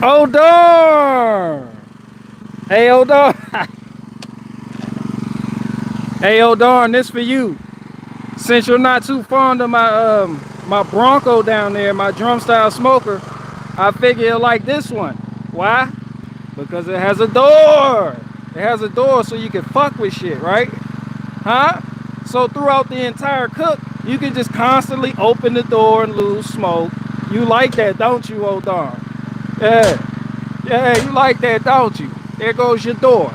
Oh darn! Hey, oh darn! Hey, oh darn! This for you. Since you're not too fond of my Bronco down there, my drum style smoker, I figure you'll like this one. Why? Because it has a door. It has a door so you can fuck with shit, right? Huh? So throughout the entire cook, you can just constantly open the door and lose smoke. You like that, don't you, oh darn? Yeah. Yeah, you like that, don't you? There goes your door.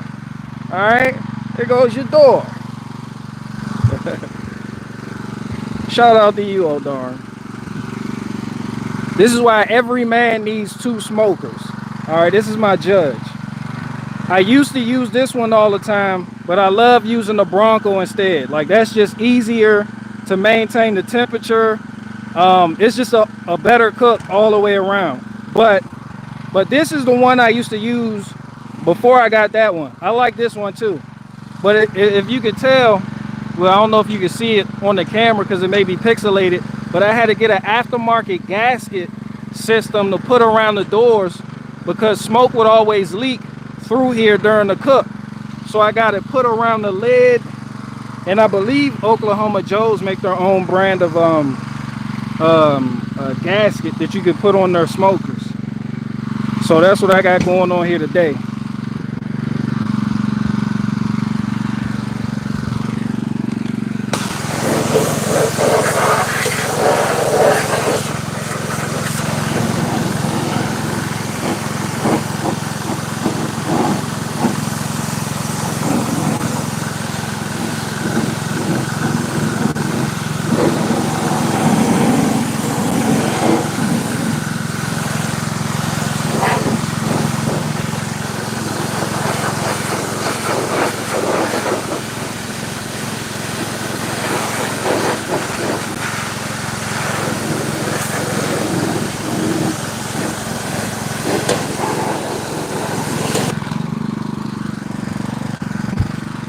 Alright? There goes your door. Shout out to you, oh darn. This is why every man needs two smokers. Alright, this is my judge. I used to use this one all the time, but I love using the Bronco instead. Like, that's just easier to maintain the temperature. It's just a better cook all the way around. But this is the one I used to use before I got that one. I like this one too. But if you could tell, well, I don't know if you can see it on the camera because it may be pixelated, but I had to get an aftermarket gasket system to put around the doors because smoke would always leak through here during the cook. So I got it put around the lid, and I believe Oklahoma Joe's make their own brand of a gasket that you can put on their smokers. So that's what I got going on here today.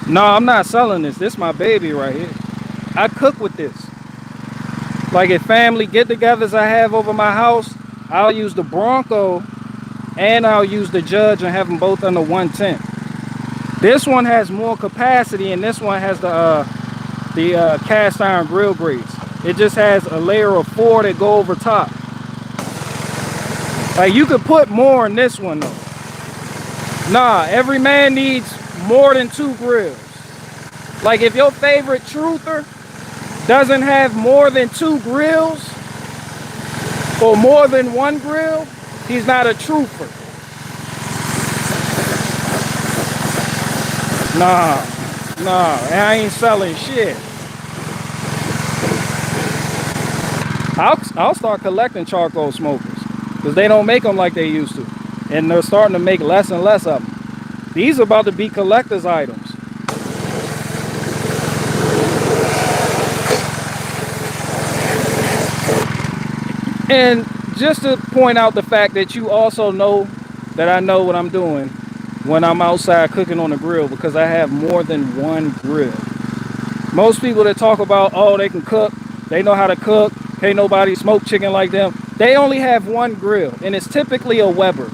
No, I'm not selling this. This is my baby right here. I cook with this. Like at family get-togethers I have over my house, I'll use the Bronco and I'll use the Judge and have them both under one tent. This one has more capacity, and this one has the cast iron grill grates. It just has a layer of 4 that go over top. Like, you could put more in this one though. Nah, every man needs more than 2 grills. Like, if your favorite truther doesn't have more than 2 grills or more than 1 grill, he's not a truther. Nah, I ain't selling shit. I'll start collecting charcoal smokers because they don't make them like they used to, and they're starting to make less and less of them. These are about to be collector's items. And just to point out the fact that you also know that I know what I'm doing when I'm outside cooking on the grill, because I have more than 1 grill. Most people that talk about, oh, they can cook, they know how to cook, can't nobody smoke chicken like them, they only have 1 grill, and it's typically a Weber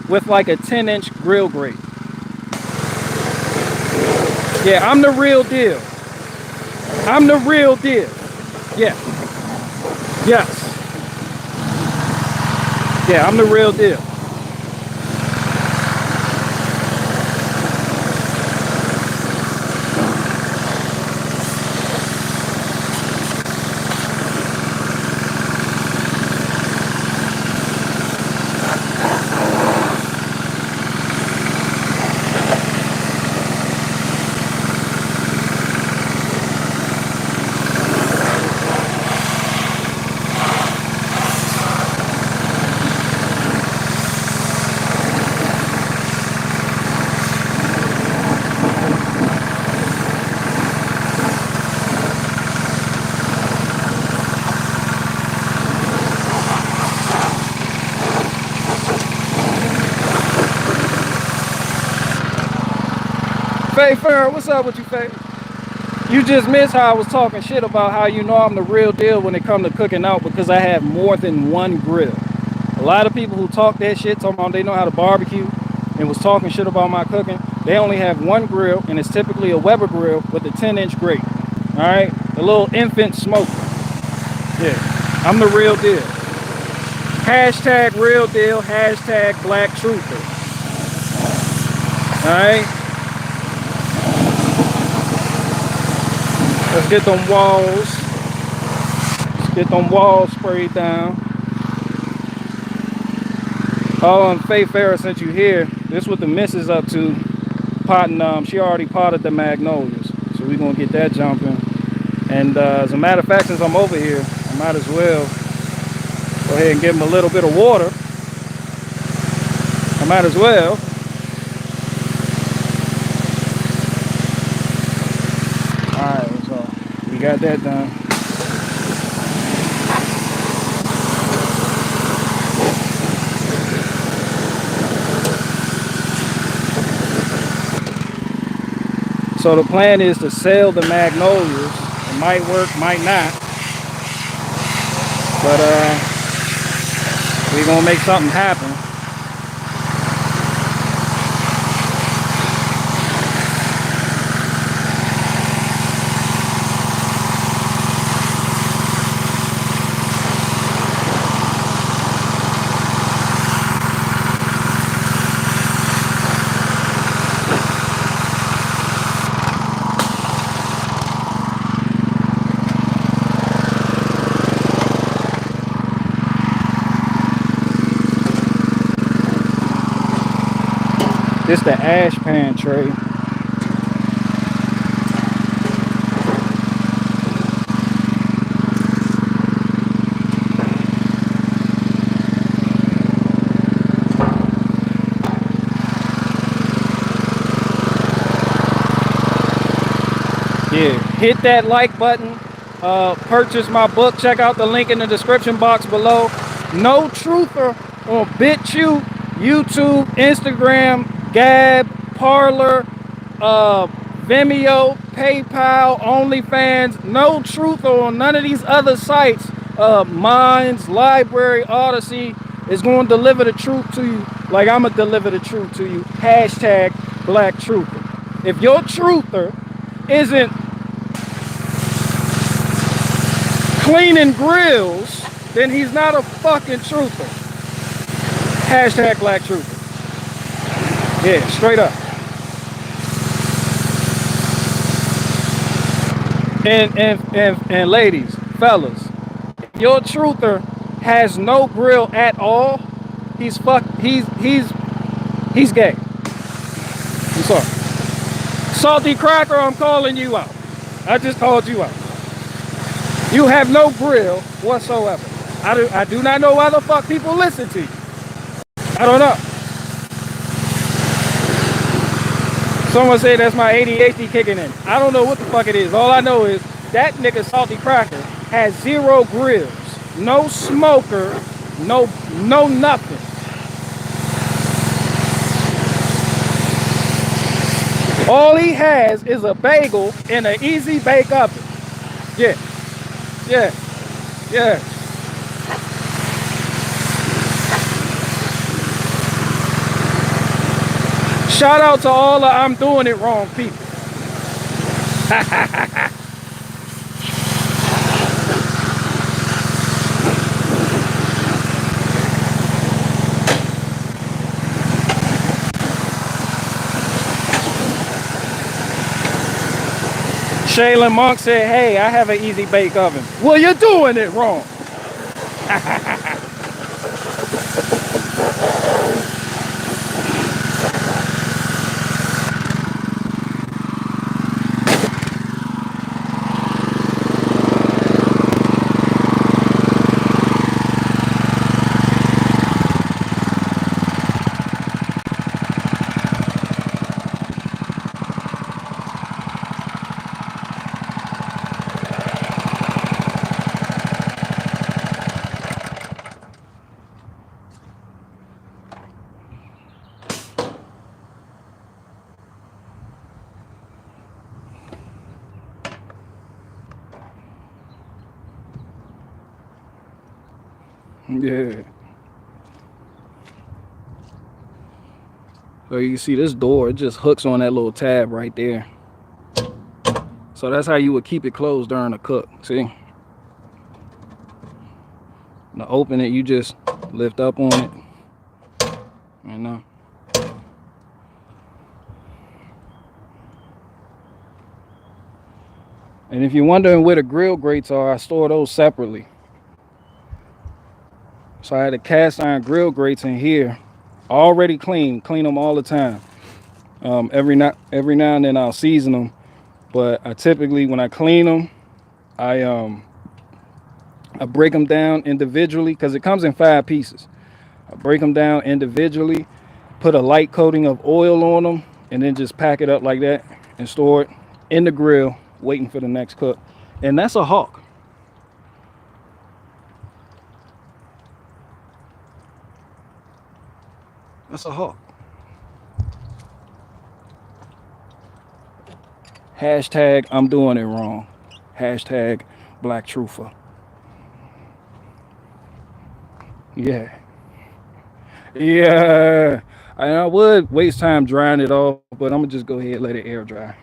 with like a 10-inch grill grate. Yeah, I'm the real deal. I'm the real deal. Yeah. Yes. Yeah, I'm the real deal. Faye Fern, what's up with you, Faye? You just missed how I was talking shit about how you know I'm the real deal when it comes to cooking out, because I have more than 1 grill. A lot of people who talk that shit, talking about they know how to barbecue and was talking shit about my cooking, they only have one grill, and it's typically a Weber grill with a 10-inch grate. All right, a little infant smoker. Yeah, I'm the real deal. Hashtag real deal, hashtag black truther. All right, let's get them walls. Let's get them walls sprayed down. Oh, and Faye Farrah, since you here, this is what the missus up to. Potting, she already potted the magnolias. So we're gonna get that jumping. And as a matter of fact, since I'm over here, I might as well go ahead and give them a little bit of water. I might as well. Alright, so we got that done. So the plan is to sell the magnolias. It might work, might not. But we're gonna make something happen. This the ash pan tray. Yeah, hit that like button. Purchase my book. Check out the link in the description box below. No Truther on BitChute, YouTube, Instagram, Gab, Parler, Vimeo, PayPal, OnlyFans. No Truther on none of these other sites. Minds, Library, Odyssey is going to deliver the truth to you like I'm going to deliver the truth to you. Hashtag Black Truther. If your truther isn't cleaning grills, then he's not a fucking truther. Hashtag Black Truther. Yeah, straight up. And ladies, fellas, if your truther has no grill at all, he's gay. I'm sorry. Salty Cracker, I'm calling you out. I just called you out. You have no grill whatsoever. I do not know why the fuck people listen to you. I don't know. Someone said that's my ADHD kicking in. I don't know what the fuck it is. All I know is that nigga Salty Cracker has 0 grills, no smoker, no nothing. All he has is a bagel in an easy bake oven. Yeah, yeah, yeah. Shout out to all the I'm doing it wrong people. Shaylin Monk said, hey, I have an easy bake oven. Well, you're doing it wrong. Yeah. So you see this door, it just hooks on that little tab right there. So that's how you would keep it closed during a cook. See? To open it, you just lift up on it. You know. And if you're wondering where the grill grates are, I store those separately. So I had a cast iron grill grates in here, already clean them all the time. Every now and then I'll season them, but I typically, when I clean them, I break them down individually because it comes in 5 pieces. I break them down individually, put a light coating of oil on them, and then just pack it up like that and store it in the grill, waiting for the next cook. And that's a hawk. That's a hawk. Hashtag I'm doing it wrong. Hashtag Black Truther. Yeah. Yeah. I would waste time drying it off, but I'm gonna just go ahead and let it air dry.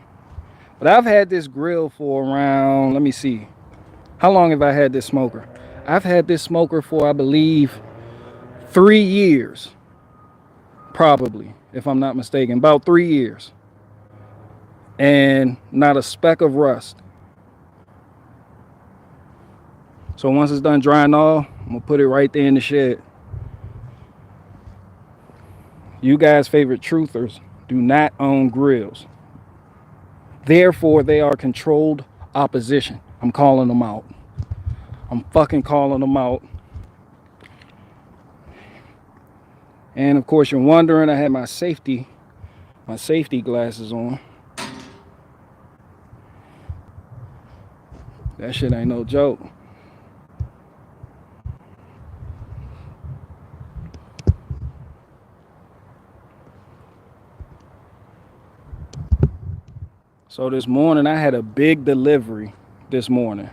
But I've had this grill for around, let me see. How long have I had this smoker? I've had this smoker for, I believe, 3 years. Probably, if I'm not mistaken, about 3 years. And not a speck of rust. So once it's done drying off, I'm gonna put it right there in the shed. You guys' favorite truthers do not own grills. Therefore, they are controlled opposition. I'm calling them out. I'm fucking calling them out. And of course, you're wondering, I had my safety glasses on. That shit ain't no joke. So this morning, I had a big delivery this morning.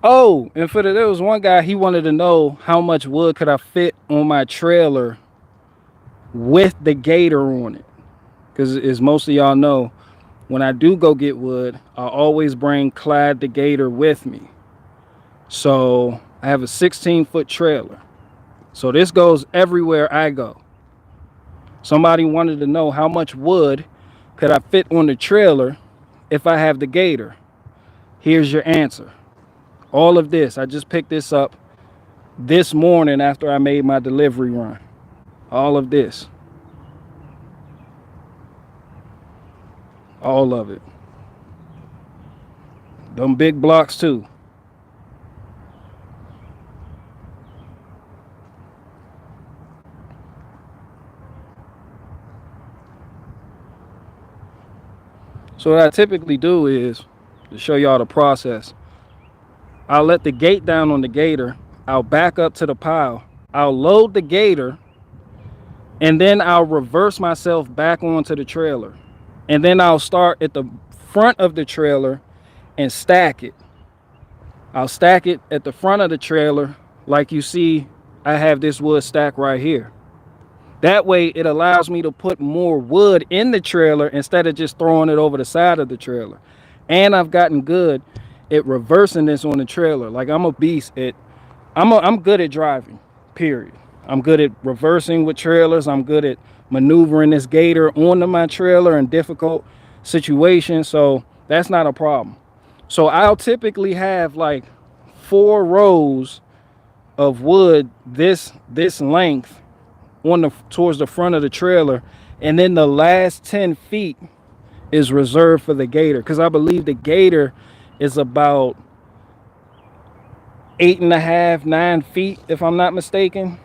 Oh, and there was one guy, he wanted to know how much wood could I fit on my trailer with the gator on it. Because as most of y'all know, when I do go get wood, I always bring Clyde the gator with me. So I have a 16-foot trailer. So this goes everywhere I go. Somebody wanted to know how much wood could I fit on the trailer if I have the gator. Here's your answer. All of this, I just picked this up this morning after I made my delivery run. All of this. All of it. Them big blocks too. So what I typically do is, to show y'all the process, I'll let the gate down on the gator. I'll back up to the pile. I'll load the gator, and then I'll reverse myself back onto the trailer. And then I'll start at the front of the trailer and stack it. I'll stack it at the front of the trailer like you see I have this wood stack right here. That way it allows me to put more wood in the trailer instead of just throwing it over the side of the trailer. And I've gotten good at reversing this on the trailer. Like I'm a beast at, I'm good at driving, period. I'm good at reversing with trailers. I'm good at maneuvering this gator onto my trailer in difficult situations. So that's not a problem. So I'll typically have like 4 rows of wood this length on towards the front of the trailer, and then the last 10 feet is reserved for the gator, because I believe the gator is about 8.5, 9 feet, if I'm not mistaken.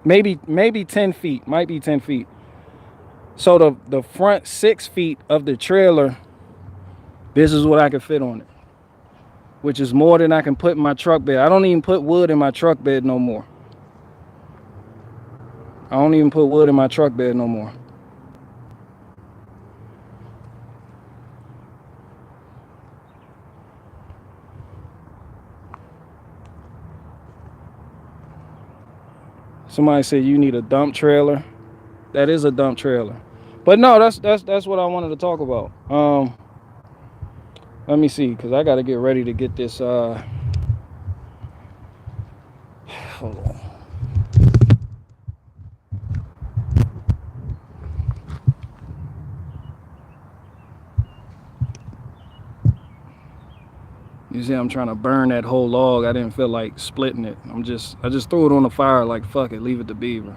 Maybe 10 feet, might be 10 feet. So the front 6 feet of the trailer, this is what I can fit on it, which is more than I can put in my truck bed. I don't even put wood in my truck bed no more. I don't even put wood in my truck bed no more. Somebody said you need a dump trailer. That is a dump trailer. But no, that's what I wanted to talk about. Let me see, cause I gotta get ready to get this. Hold on. You see, I'm trying to burn that whole log. I didn't feel like splitting it. I just threw it on the fire like fuck it, leave it to beaver.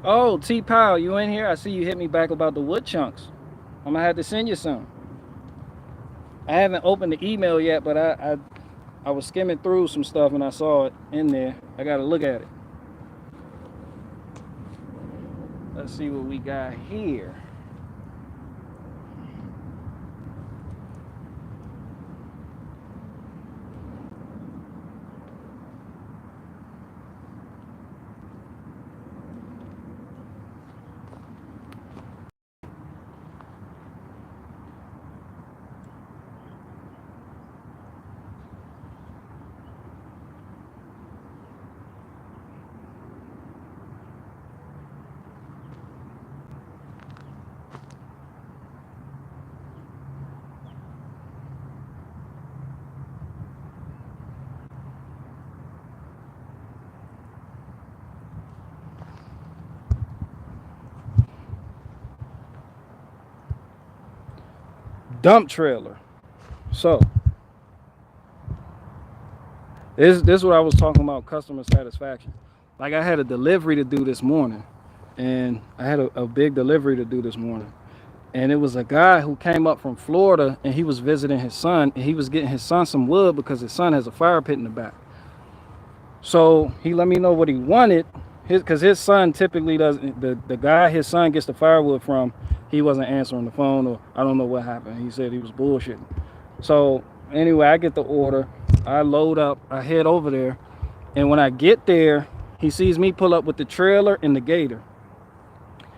Oh, T Powell, you in here? I see you hit me back about the wood chunks. I'm gonna have to send you some. I haven't opened the email yet, but I was skimming through some stuff and I saw it in there. I gotta look at it. Let's see what we got here. Dump trailer. So this is what I was talking about, customer satisfaction. Like I had a delivery to do this morning, and I had a big delivery to do this morning. And it was a guy who came up from Florida and he was visiting his son, and he was getting his son some wood because his son has a fire pit in the back. So he let me know what he wanted, because his son typically doesn't, the guy his son gets the firewood from, he wasn't answering the phone, or I don't know what happened. He said he was bullshitting. So anyway, I get the order, I load up, I head over there, and when I get there, he sees me pull up with the trailer and the gator.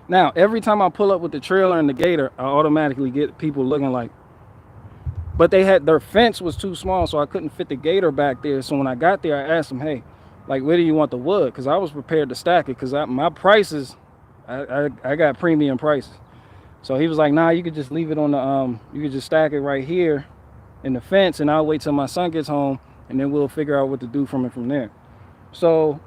Now, every time I pull up with the trailer and the gator, I automatically get people looking like, but their fence was too small, so I couldn't fit the gator back there. So when I got there, I asked him, hey, like, where do you want the wood? Because I was prepared to stack it, because my prices, I got premium prices. So he was like, nah, you could just leave it on the, you could just stack it right here in the fence, and I'll wait till my son gets home, and then we'll figure out what to do from there. So,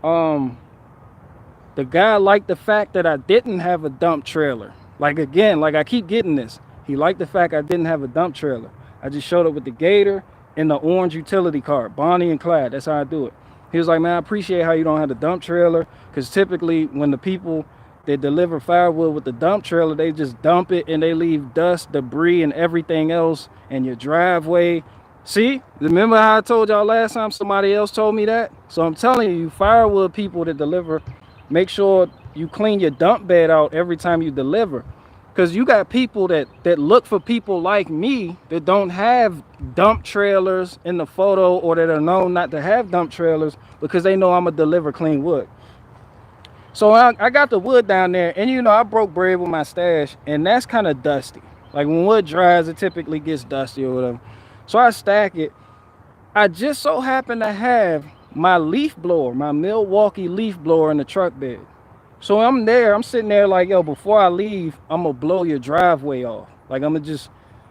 the guy liked the fact that I didn't have a dump trailer. Like, again, like I keep getting this. He liked the fact I didn't have a dump trailer. I just showed up with the gator and the orange utility cart, Bonnie and Clyde. That's how I do it. He was like, man, I appreciate how you don't have the dump trailer, because typically when the people that deliver firewood with the dump trailer, they just dump it and they leave dust, debris, and everything else in your driveway. See, remember how I told y'all last time somebody else told me that? So I'm telling you, firewood people that deliver, make sure you clean your dump bed out every time you deliver. Because you got people that look for people like me that don't have dump trailers in the photo, or that are known not to have dump trailers, because they know I'm going to deliver clean wood. So I got the wood down there, and you know, I broke bread with my stash, and that's kind of dusty. Like when wood dries, it typically gets dusty or whatever. So I stack it. I just so happen to have my leaf blower, my Milwaukee leaf blower in the truck bed. So I'm there, I'm sitting there like, yo, before I leave, I'm gonna blow your driveway off. Like, I'm gonna just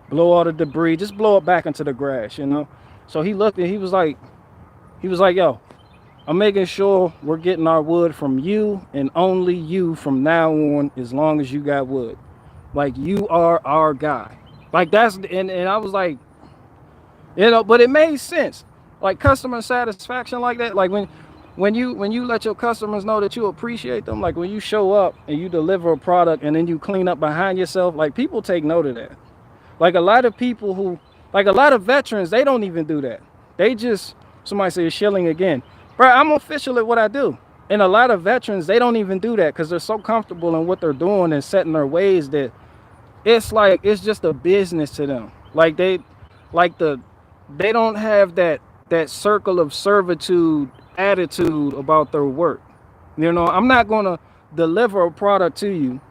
blow all the debris, just blow it back into the grass, you know? So he looked and he was like, yo, I'm making sure we're getting our wood from you and only you from now on, as long as you got wood. Like, you are our guy. Like, that's, and I was like, you know, but it made sense. Like, customer satisfaction like that, like when you let your customers know that you appreciate them, like when you show up and you deliver a product and then you clean up behind yourself, like, people take note of that. Like, a lot of people who, like a lot of veterans, they don't even do that. They just, somebody say shilling again. Bro, I'm official at what I do. And a lot of veterans, they don't even do that because they're so comfortable in what they're doing and setting their ways that it's like it's just a business to them. Like they don't have that circle of servitude attitude about their work. You know, I'm not gonna deliver a product to you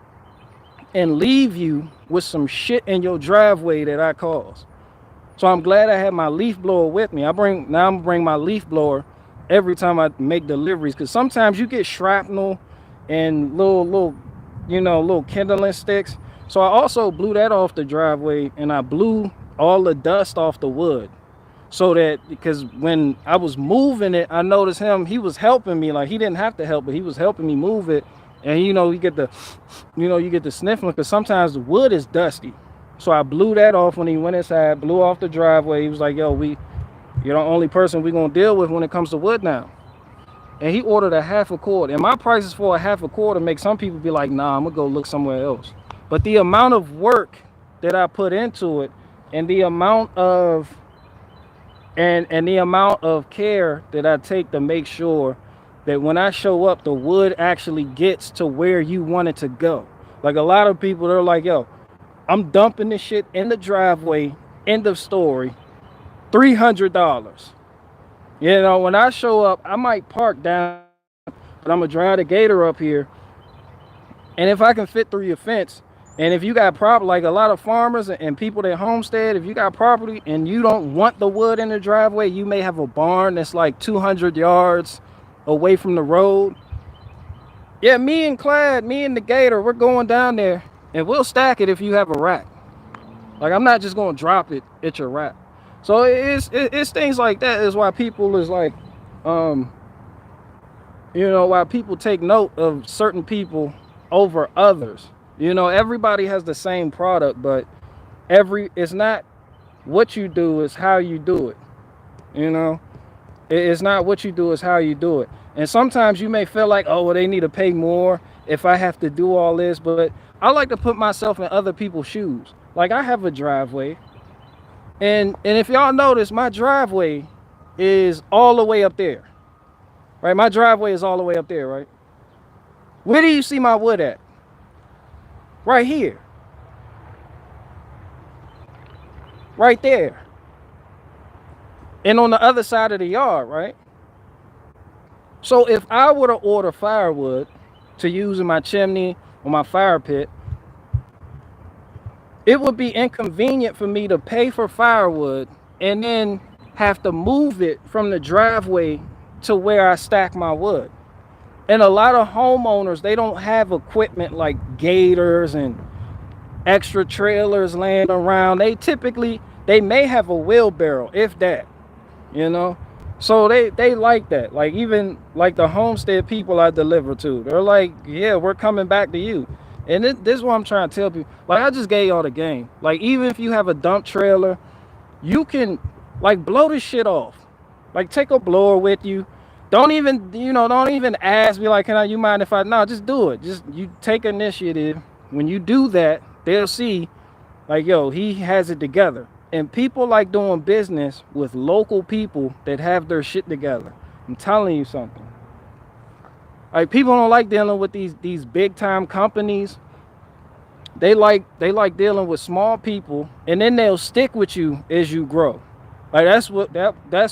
and leave you with some shit in your driveway that I caused. So I'm glad I have my leaf blower with me. I'm gonna bring my leaf blower every time I make deliveries, because sometimes you get shrapnel and little kindling sticks. So I also blew that off the driveway, and I blew all the dust off the wood. So that, because when I was moving it, I noticed he was helping me. Like, he didn't have to help, but he was helping me move it. And you get the sniffling, because sometimes the wood is dusty. So I blew that off when he went inside, blew off the driveway. He was like, yo, you're the only person we're gonna deal with when it comes to wood now. And he ordered a half a cord. And my prices for a half a cord to make some people be like, nah, I'm gonna go look somewhere else. But the amount of work that I put into it, and the amount of care that I take to make sure that when I show up, the wood actually gets to where you want it to go. Like, a lot of people, they're like, yo, I'm dumping this shit in the driveway, end of story, $300. You know, when I show up, I might park down, but I'm gonna drive the Gator up here. And if I can fit through your fence, and if you got property, like a lot of farmers and people that homestead, if you got property and you don't want the wood in the driveway, you may have a barn that's like 200 yards away from the road. Yeah, me and the Gator, we're going down there, and we'll stack it if you have a rack. Like, I'm not just gonna drop it at your rack. So it's things like that is why people is like, why people take note of certain people over others. You know, everybody has the same product, but it's not what you do, it's how you do it. You know, it's not what you do, it's how you do it. And sometimes you may feel like, oh, well, they need to pay more if I have to do all this, but I like to put myself in other people's shoes. Like, I have a driveway, and if y'all notice, my driveway is all the way up there, right? My driveway is all the way up there, right? Where do you see my wood at? Right here. Right there. And on the other side of the yard, right? So if I were to order firewood to use in my chimney or my fire pit, it would be inconvenient for me to pay for firewood and then have to move it from the driveway to where I stack my wood. And a lot of homeowners, they don't have equipment like gators and extra trailers laying around. They may have a wheelbarrow, if that, you know. So they like that. Like, even like the homestead people I deliver to, they're like, yeah, we're coming back to you. And this is what I'm trying to tell people. Like, I just gave y'all the game. Like, even if you have a dump trailer, you can, like, blow this shit off. Like, take a blower with you. Don't even ask me, like, you mind if no, just do it. Just, you take initiative. When you do that, they'll see, like, yo, he has it together. And people like doing business with local people that have their shit together. I'm telling you something. Like, people don't like dealing with these big time companies. They like dealing with small people, and then they'll stick with you as you grow. Like, that's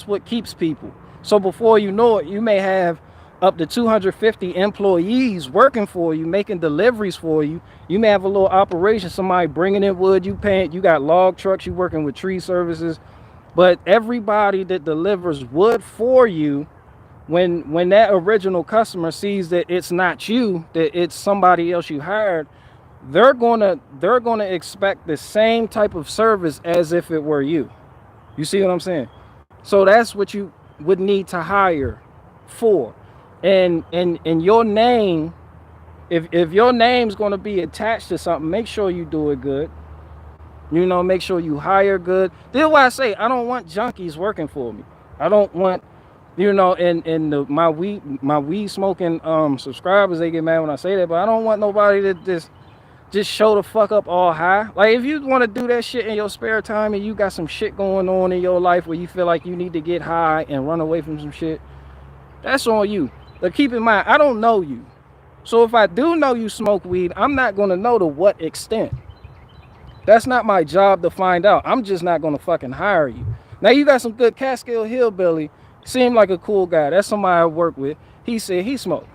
what keeps people. So before you know it, you may have up to 250 employees working for you, making deliveries for you. You may have a little operation, somebody bringing in wood, you paying, you got log trucks, you working with tree services. But everybody that delivers wood for you, when that original customer sees that it's not you, that it's somebody else you hired, they're gonna expect the same type of service as if it were you. You see what I'm saying? So that's what you would need to hire for. And your name, if your name's going to be attached to something, make sure you do it good. You know, make sure you hire good. This is why I say I don't want junkies working for me. I don't want, my weed smoking subscribers, they get mad when I say that, but I don't want nobody to just show the fuck up all high. Like, if you want to do that shit in your spare time and you got some shit going on in your life where you feel like you need to get high and run away from some shit, that's on you. But keep in mind, I don't know you. So if I do know you smoke weed, I'm not gonna know to what extent. That's not my job to find out. I'm just not gonna fucking hire you. Now you got some good Catskill Hillbilly, seemed like a cool guy. That's somebody I work with. He said he smoked.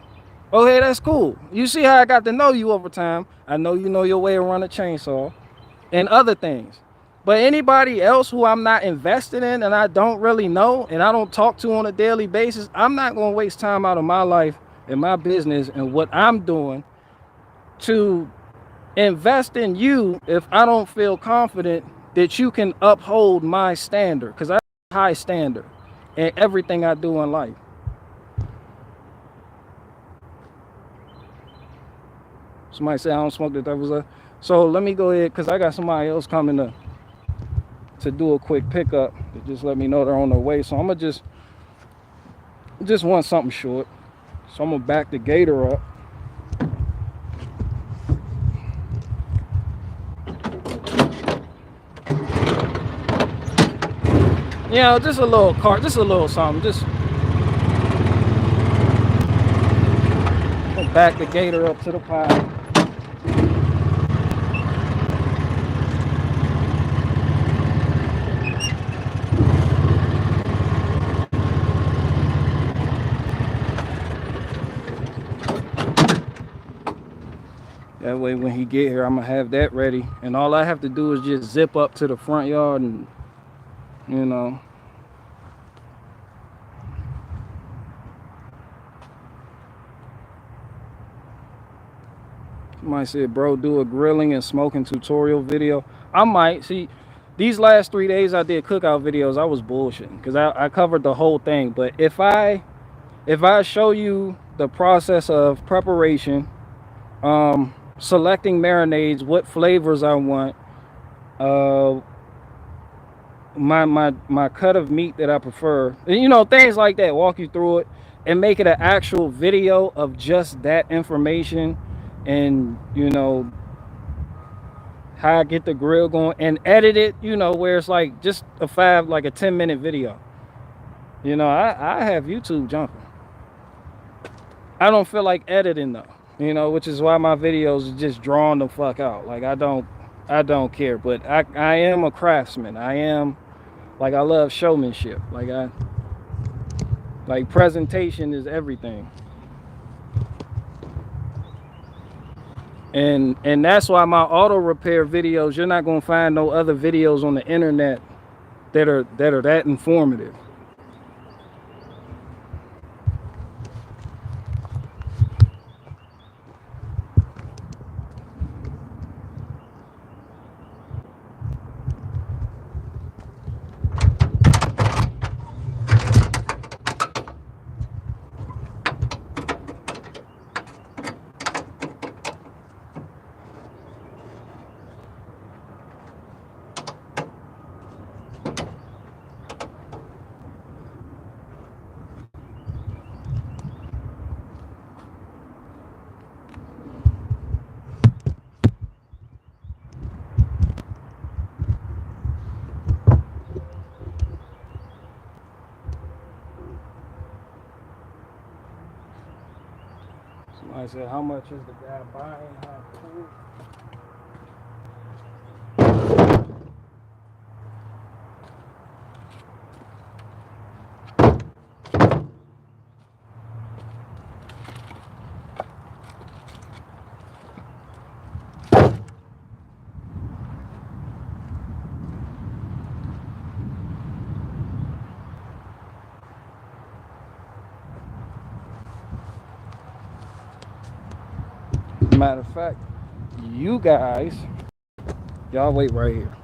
Okay, that's cool. You see how I got to know you over time. I know you know your way around a chainsaw and other things. But anybody else who I'm not invested in and I don't really know and I don't talk to on a daily basis, I'm not gonna waste time out of my life and my business and what I'm doing to invest in you if I don't feel confident that you can uphold my standard, because I have a high standard in everything I do in life. Somebody say I don't smoke the devil's lettuce. So let me go ahead, because I got somebody else coming to do a quick pickup to just let me know they're on their way. So I'm gonna just want something short. So I'm gonna back the gator up. You know, just a little car, just a little something. Just back the gator up to the pile. That way when he get here, I'm gonna have that ready. And all I have to do is just zip up to the front yard and, you know. Somebody said, bro, do a grilling and smoking tutorial video. I might. See, these last 3 days I did cookout videos, I was bullshitting because I covered the whole thing. But if I show you the process of preparation, selecting marinades, what flavors I want, my cut of meat that I prefer, you know, things like that, walk you through it and make it an actual video of just that information, and you know how I get the grill going and edit it, you know, where it's like just a 10-minute video. You know, I have YouTube jumping. I don't feel like editing though, you know, which is why my videos are just drawn the fuck out. Like I don't care, but I am a craftsman. I am, like, I love showmanship. Like presentation is everything. And that's why my auto repair videos, you're not gonna find no other videos on the internet that are that informative. Somebody said, how much is the guy buying hot food? Matter of fact, you guys, y'all wait right here.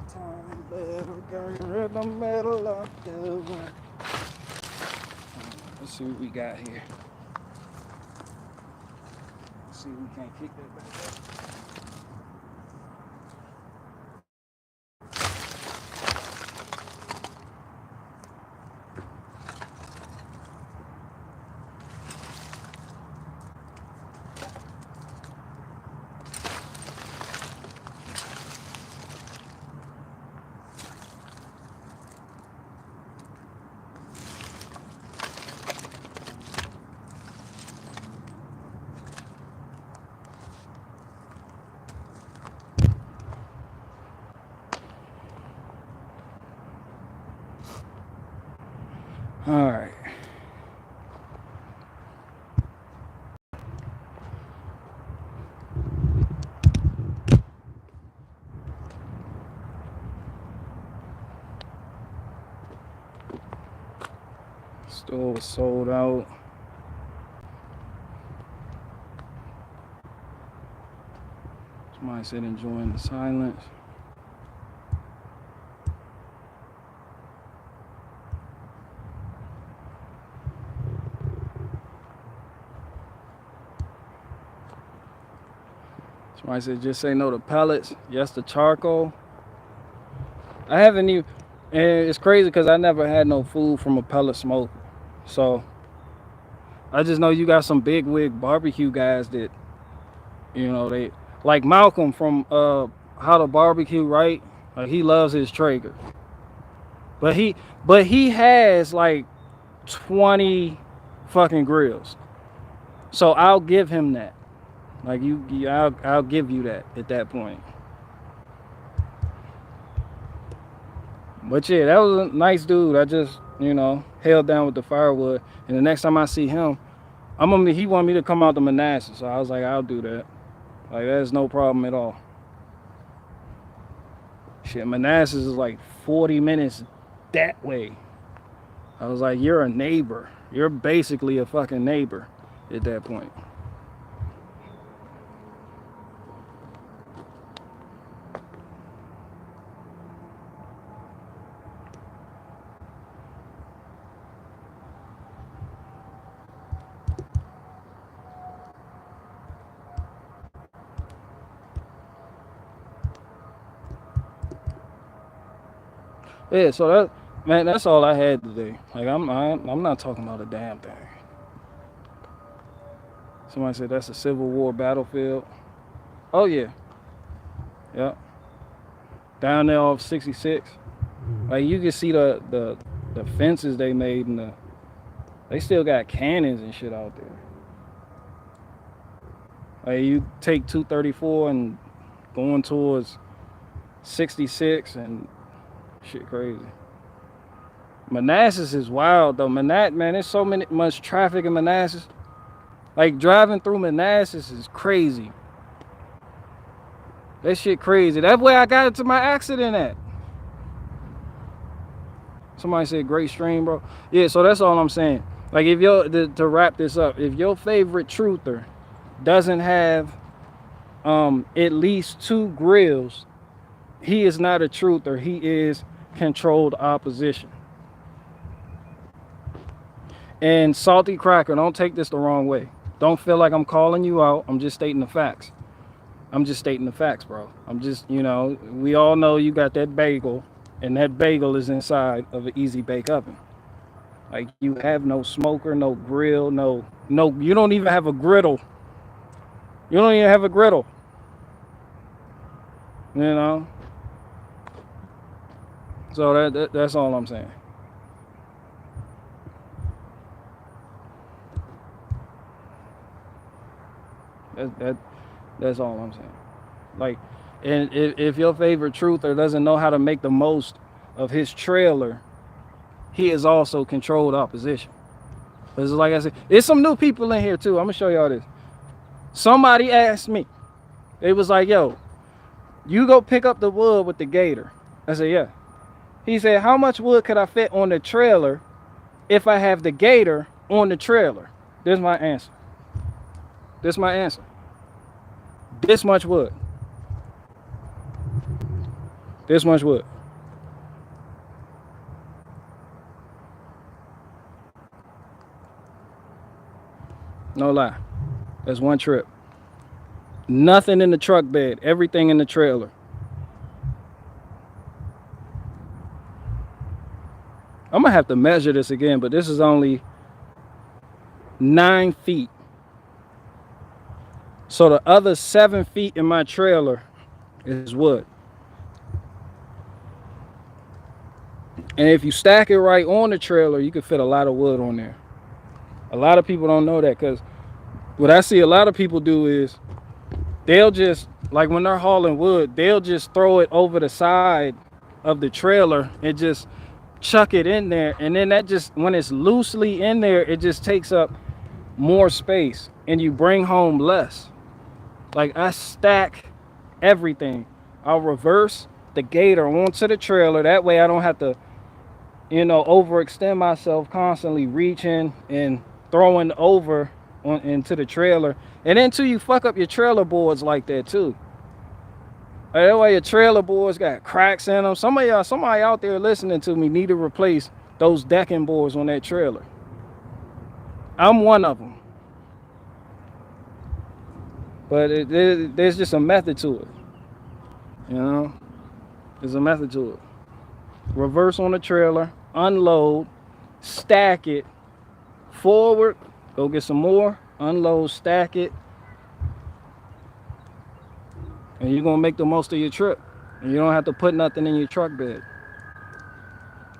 In the middle of the road. Let's see what we got here. Let's see if we can't kick that back up. All right. Store was sold out. Somebody said enjoying the silence. Somebody said just say no to pellets, yes to charcoal. I haven't even, and it's crazy because I never had no food from a pellet smoker. So I just know you got some big wig barbecue guys that, you know, they like Malcolm from How to Barbecue, right? Like he loves his Traeger. But he has like 20 fucking grills. So I'll give him that. Like I'll give you that at that point. But yeah, that was a nice dude. I just, you know, held down with the firewood. And the next time I see him, he wanted me to come out to Manassas. So I was like, I'll do that. Like that's no problem at all. Shit, Manassas is like 40 minutes that way. I was like, you're a neighbor. You're basically a fucking neighbor at that point. Yeah, so that, man, that's all I had today. Like I'm not talking about a damn thing. Somebody said that's a Civil War battlefield. Oh yeah, yeah. Down there off 66. Like you can see the fences they made and they still got cannons and shit out there. Like you take 234 and going towards 66 and shit crazy. Manassas is wild though. Man, there's so much traffic in Manassas. Like driving through Manassas is crazy. That shit crazy. That's where I got into my accident at. Somebody said great stream, bro. Yeah, so that's all I'm saying. Like if to wrap this up, if your favorite truther doesn't have at least 2 grills, he is not a truther. He is controlled opposition. And Salty Cracker, don't take this the wrong way. Don't feel like I'm calling you out. I'm just stating the facts. I'm just stating the facts, bro. I'm just, you know, we all know you got that bagel, and that bagel is inside of an easy bake oven. Like you have no smoker, no grill, no, you don't even have a griddle. You don't even have a griddle. You know? So that's all I'm saying. That's all I'm saying. Like, and if your favorite truther doesn't know how to make the most of his trailer, he is also controlled opposition. Because like I said, there's some new people in here too. I'm gonna show y'all this. Somebody asked me, they was like, yo, you go pick up the wood with the gator. I said, yeah. He said, how much wood could I fit on the trailer if I have the gator on the trailer? This is my answer. This much wood. This much wood. No lie. That's one trip. Nothing in the truck bed. Everything in the trailer. I'm gonna have to measure this again, but this is only 9 feet. So the other 7 feet in my trailer is wood. And if you stack it right on the trailer, you can fit a lot of wood on there. A lot of people don't know that, because what I see a lot of people do is they'll just, like when they're hauling wood, they'll just throw it over the side of the trailer and just chuck it in there. And then that just, when it's loosely in there, it just takes up more space and you bring home less. Like I stack everything. I'll reverse the gator onto the trailer. That way I don't have to, you know, overextend myself constantly reaching and throwing over into the trailer. And then too, you fuck up your trailer boards like that too. That way your trailer boards got cracks in them. Somebody out there listening to me need to replace those decking boards on that trailer. I'm one of them. But there's just a method to it. You know, there's a method to it. Reverse on the trailer, unload, stack it, forward, go get some more, unload, stack it, and you're gonna make the most of your trip. And you don't have to put nothing in your truck bed.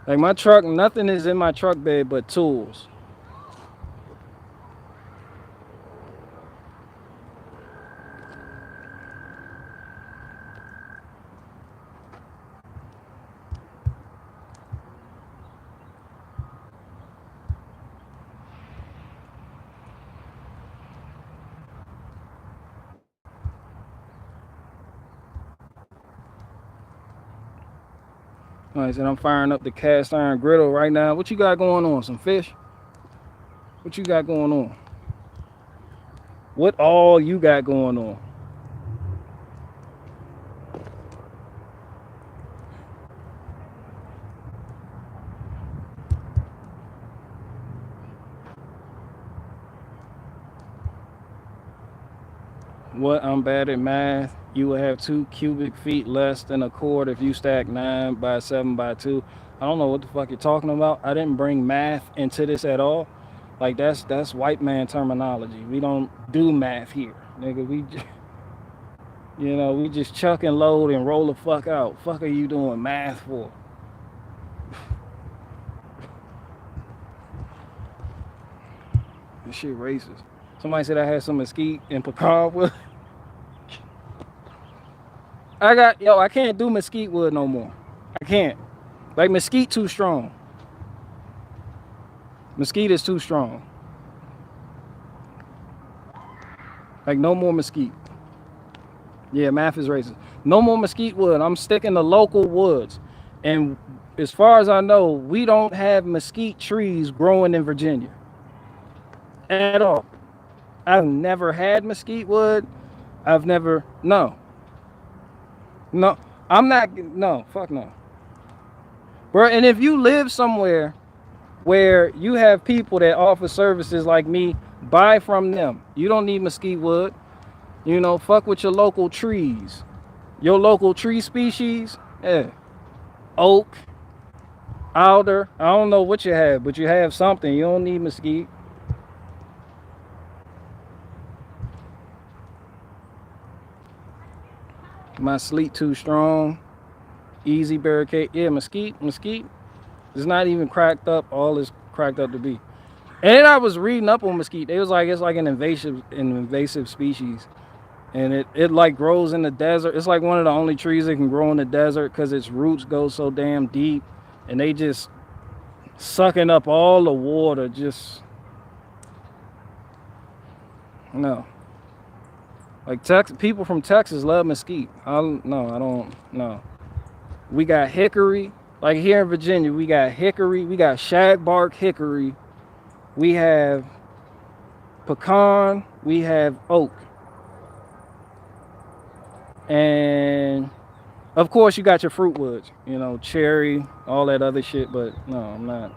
Like my truck, nothing is in my truck bed but tools. Like I said, I'm firing up the cast iron griddle right now. What you got going on? Some fish? What you got going on? What all you got going on? What? I'm bad at math. You will have 2 cubic feet less than a cord if you stack 9 by 7 by 2. I don't know what the fuck you're talking about. I didn't bring math into this at all. Like that's white man terminology. We don't do math here, nigga. You know, we just chuck and load and roll the fuck out. Fuck are you doing math for? This shit racist. Somebody said I had some mesquite and pecan wood. I can't do mesquite wood no more. I can't. Like mesquite too strong. Mesquite is too strong. Like no more mesquite. Yeah, math is racist. No more mesquite wood. I'm sticking to local woods. And as far as I know, we don't have mesquite trees growing in Virginia at all. I've never had mesquite wood. No, I'm not, no, fuck no. Bro, and if you live somewhere where you have people that offer services like me, buy from them. You don't need mesquite wood. You know, fuck with your local trees. Your local tree species, yeah. Oak, alder, I don't know what you have, but you have something. You don't need mesquite. My sleet too strong. Easy barricade. Yeah, mesquite is not even cracked up. All it's cracked up to be. And then I was reading up on mesquite. It was like it's like an invasive species. And it like grows in the desert. It's like one of the only trees that can grow in the desert because its roots go so damn deep. And they just sucking up all the water. Just no. Like people from Texas love mesquite. I don't. We got hickory. Like here in Virginia, we got hickory. We got shagbark hickory. We have pecan. We have oak. And Of course, you got your fruit woods, you know, cherry, all that other shit. But no, I'm not.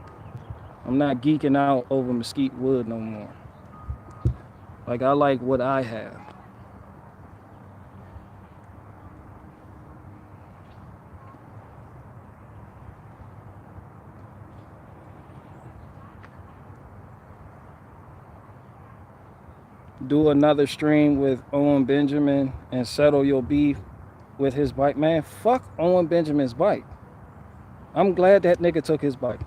I'm not geeking out over mesquite wood no more. Like I like what I have. Do another stream with Owen Benjamin and settle your beef with his bike. Man, fuck Owen Benjamin's bike. I'm glad that nigga took his bike.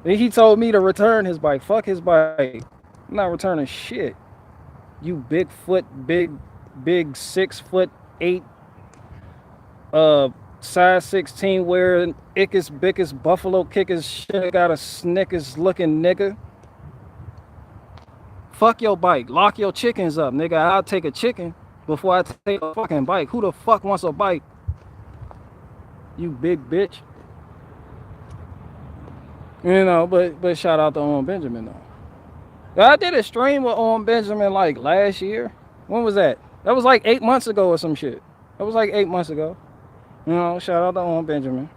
He told me to return his bike. Fuck his bike. I'm not returning shit. You big 6'8", size 16 wearing Ickus Bickus Buffalo Kickers shit got a Snickers looking nigga. Fuck your bike. Lock your chickens up, nigga. I'll take a chicken before I take a fucking bike. Who the fuck wants a bike? You big bitch. You know, but shout out to Owen Benjamin though. I did a stream with Owen Benjamin like last year. When was that? That was like 8 months ago or some shit. That was like 8 months ago. You know, shout out to Owen Benjamin.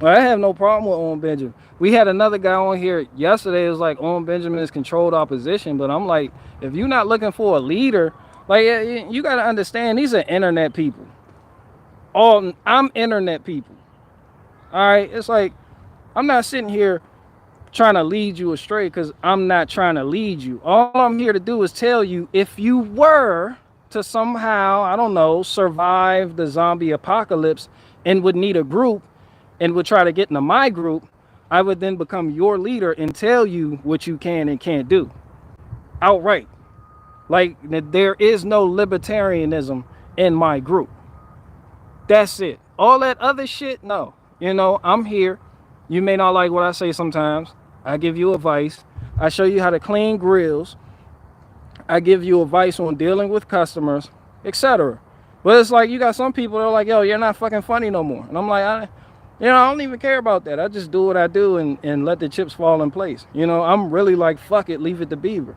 Well, I have no problem with Owen Benjamin. We had another guy on here yesterday. It was like Owen Benjamin is controlled opposition, but I'm like, if you're not looking for a leader, like you got to understand, these are internet people. I'm internet people. All right, it's like I'm not sitting here trying to lead you astray because I'm not trying to lead you. All I'm here to do is tell you if you were to somehow, I don't know, survive the zombie apocalypse and would need a group and would try to get into my group, I would then become your leader and tell you what you can and can't do. Outright. Like, there is no libertarianism in my group. That's it. All that other shit, no. You know, I'm here. You may not like what I say sometimes. I give you advice. I show you how to clean grills. I give you advice on dealing with customers, etc. But it's like you got some people that are like, yo, you're not fucking funny no more. And I'm like, I don't even care about that. I just do what I do and let the chips fall in place. You know, I'm really like, fuck it, leave it to Beaver.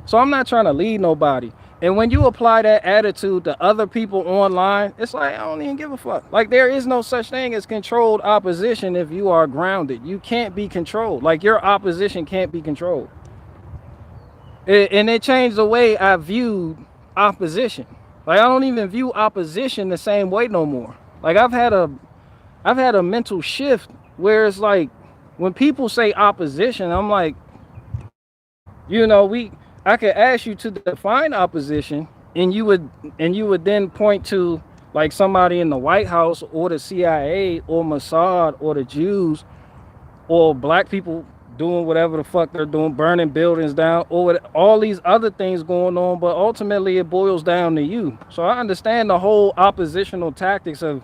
So I'm not trying to lead nobody. And when you apply that attitude to other people online, it's like, I don't even give a fuck. Like, there is no such thing as controlled opposition if you are grounded. You can't be controlled. Like, your opposition can't be controlled. And it changed the way I viewed opposition. Like, I don't even view opposition the same way no more. Like, I've had a mental shift where it's like, when people say opposition, I'm like, you know, I could ask you to define opposition, and you would then point to like somebody in the White House or the CIA or Mossad or the Jews or black people doing whatever the fuck they're doing, burning buildings down, or all these other things going on, but ultimately it boils down to you. So I understand the whole oppositional tactics of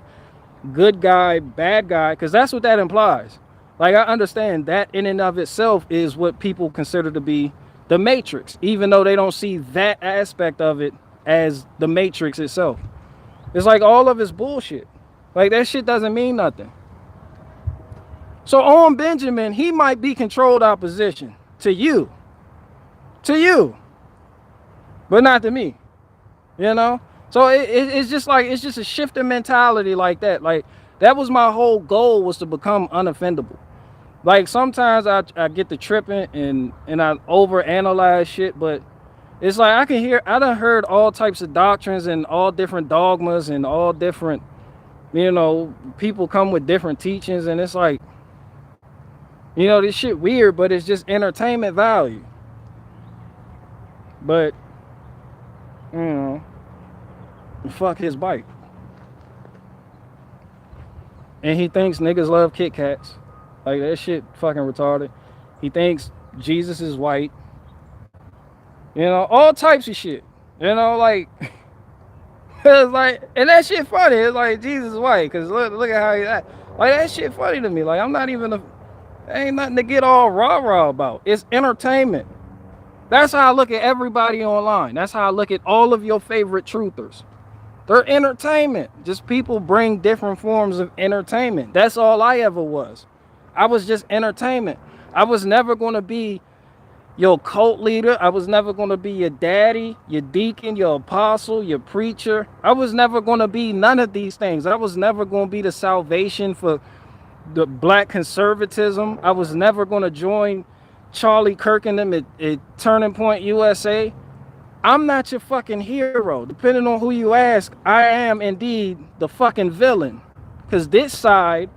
good guy, bad guy, because that's what that implies. Like, I understand that in and of itself is what people consider to be the Matrix, even though they don't see that aspect of it as the Matrix itself. It's like all of it's bullshit. Like, that shit doesn't mean nothing. So Owen Benjamin, he might be controlled opposition to you, but not to me, you know? So it's just like, it's just a shift in mentality like that. Like, that was my whole goal, was to become unoffendable. Like, sometimes I get to tripping and I overanalyze shit, but it's like I done heard all types of doctrines and all different dogmas and all different, you know, people come with different teachings, and it's like, you know, this shit weird, but it's just entertainment value. But, you know, fuck his bike. And he thinks niggas love Kit Kats. Like, that shit fucking retarded. He thinks Jesus is white. You know, all types of shit. You know, like, it's like, and that shit funny. It's like, Jesus is white, because look at how he act. Like, that shit funny to me. Like, I'm not even ain't nothing to get all rah-rah about. It's entertainment. That's how I look at everybody online. That's how I look at all of your favorite truthers. They're entertainment. Just people bring different forms of entertainment. That's all I ever was. I was just entertainment. I was never going to be your cult leader. I was never going to be your daddy, your deacon, your apostle, your preacher. I was never going to be none of these things. I was never going to be the salvation for the black conservatism. I was never going to join Charlie Kirk and them at Turning Point USA. I'm not your fucking hero. Depending on who you ask, I am indeed the fucking villain. Because this side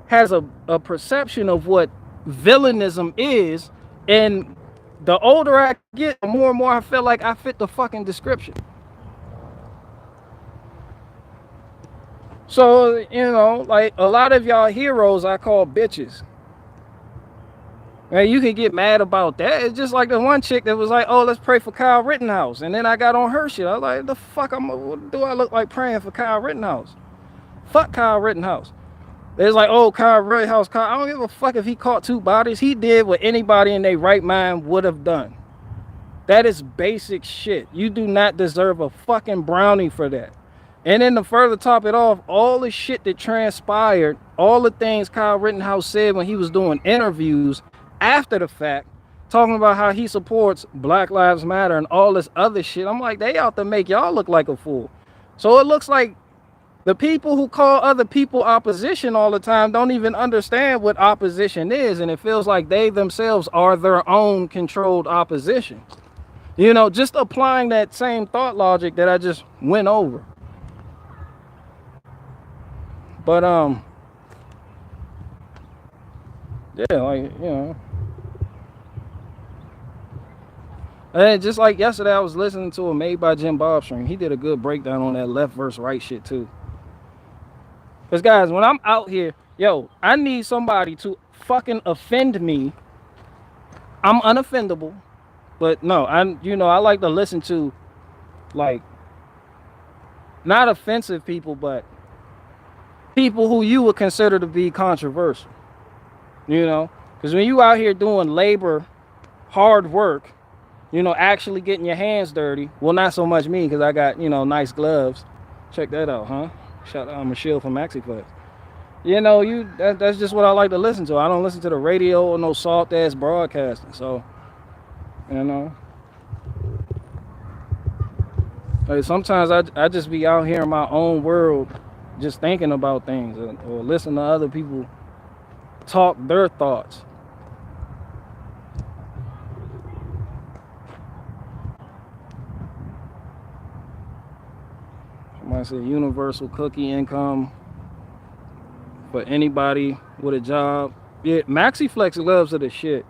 has a perception of what villainism is, and the older I get, the more and more I feel like I fit the fucking description. So, you know, like a lot of y'all heroes I call bitches. And you can get mad about that. It's just like the one chick that was like, oh, let's pray for Kyle Rittenhouse. And then I got on her shit. I was like, the fuck do I look like praying for Kyle Rittenhouse? Fuck Kyle Rittenhouse. It's like, oh, Kyle Rittenhouse. I don't give a fuck if he caught 2 bodies. He did what anybody in their right mind would have done. That is basic shit. You do not deserve a fucking brownie for that. And then to further top it off, all the shit that transpired, all the things Kyle Rittenhouse said when he was doing interviews after the fact, talking about how he supports Black Lives Matter and all this other shit. I'm like, they out to make y'all look like a fool. So it looks like the people who call other people opposition all the time don't even understand what opposition is, and it feels like they themselves are their own controlled opposition. You know, just applying that same thought logic that I just went over. But yeah, like, you know. And just like yesterday, I was listening to a Made by Jim Bob stream. He did a good breakdown on that left versus right shit too. Because guys, when I'm out here, yo, I need somebody to fucking offend me. I'm unoffendable, but no, I like to listen to, like, not offensive people, but people who you would consider to be controversial. You know, because when you out here doing labor, hard work, you know, actually getting your hands dirty. Well, not so much me, because I got, you know, nice gloves. Check that out, huh? Shout out Michelle from MaxiFlex. You know, that's just what I like to listen to. I don't listen to the radio or no soft ass broadcasting. So, you know, like sometimes I just be out here in my own world, just thinking about things, or listen to other people talk their thoughts. Somebody said universal cookie income for anybody with a job. Yeah, MaxiFlex gloves are the shit.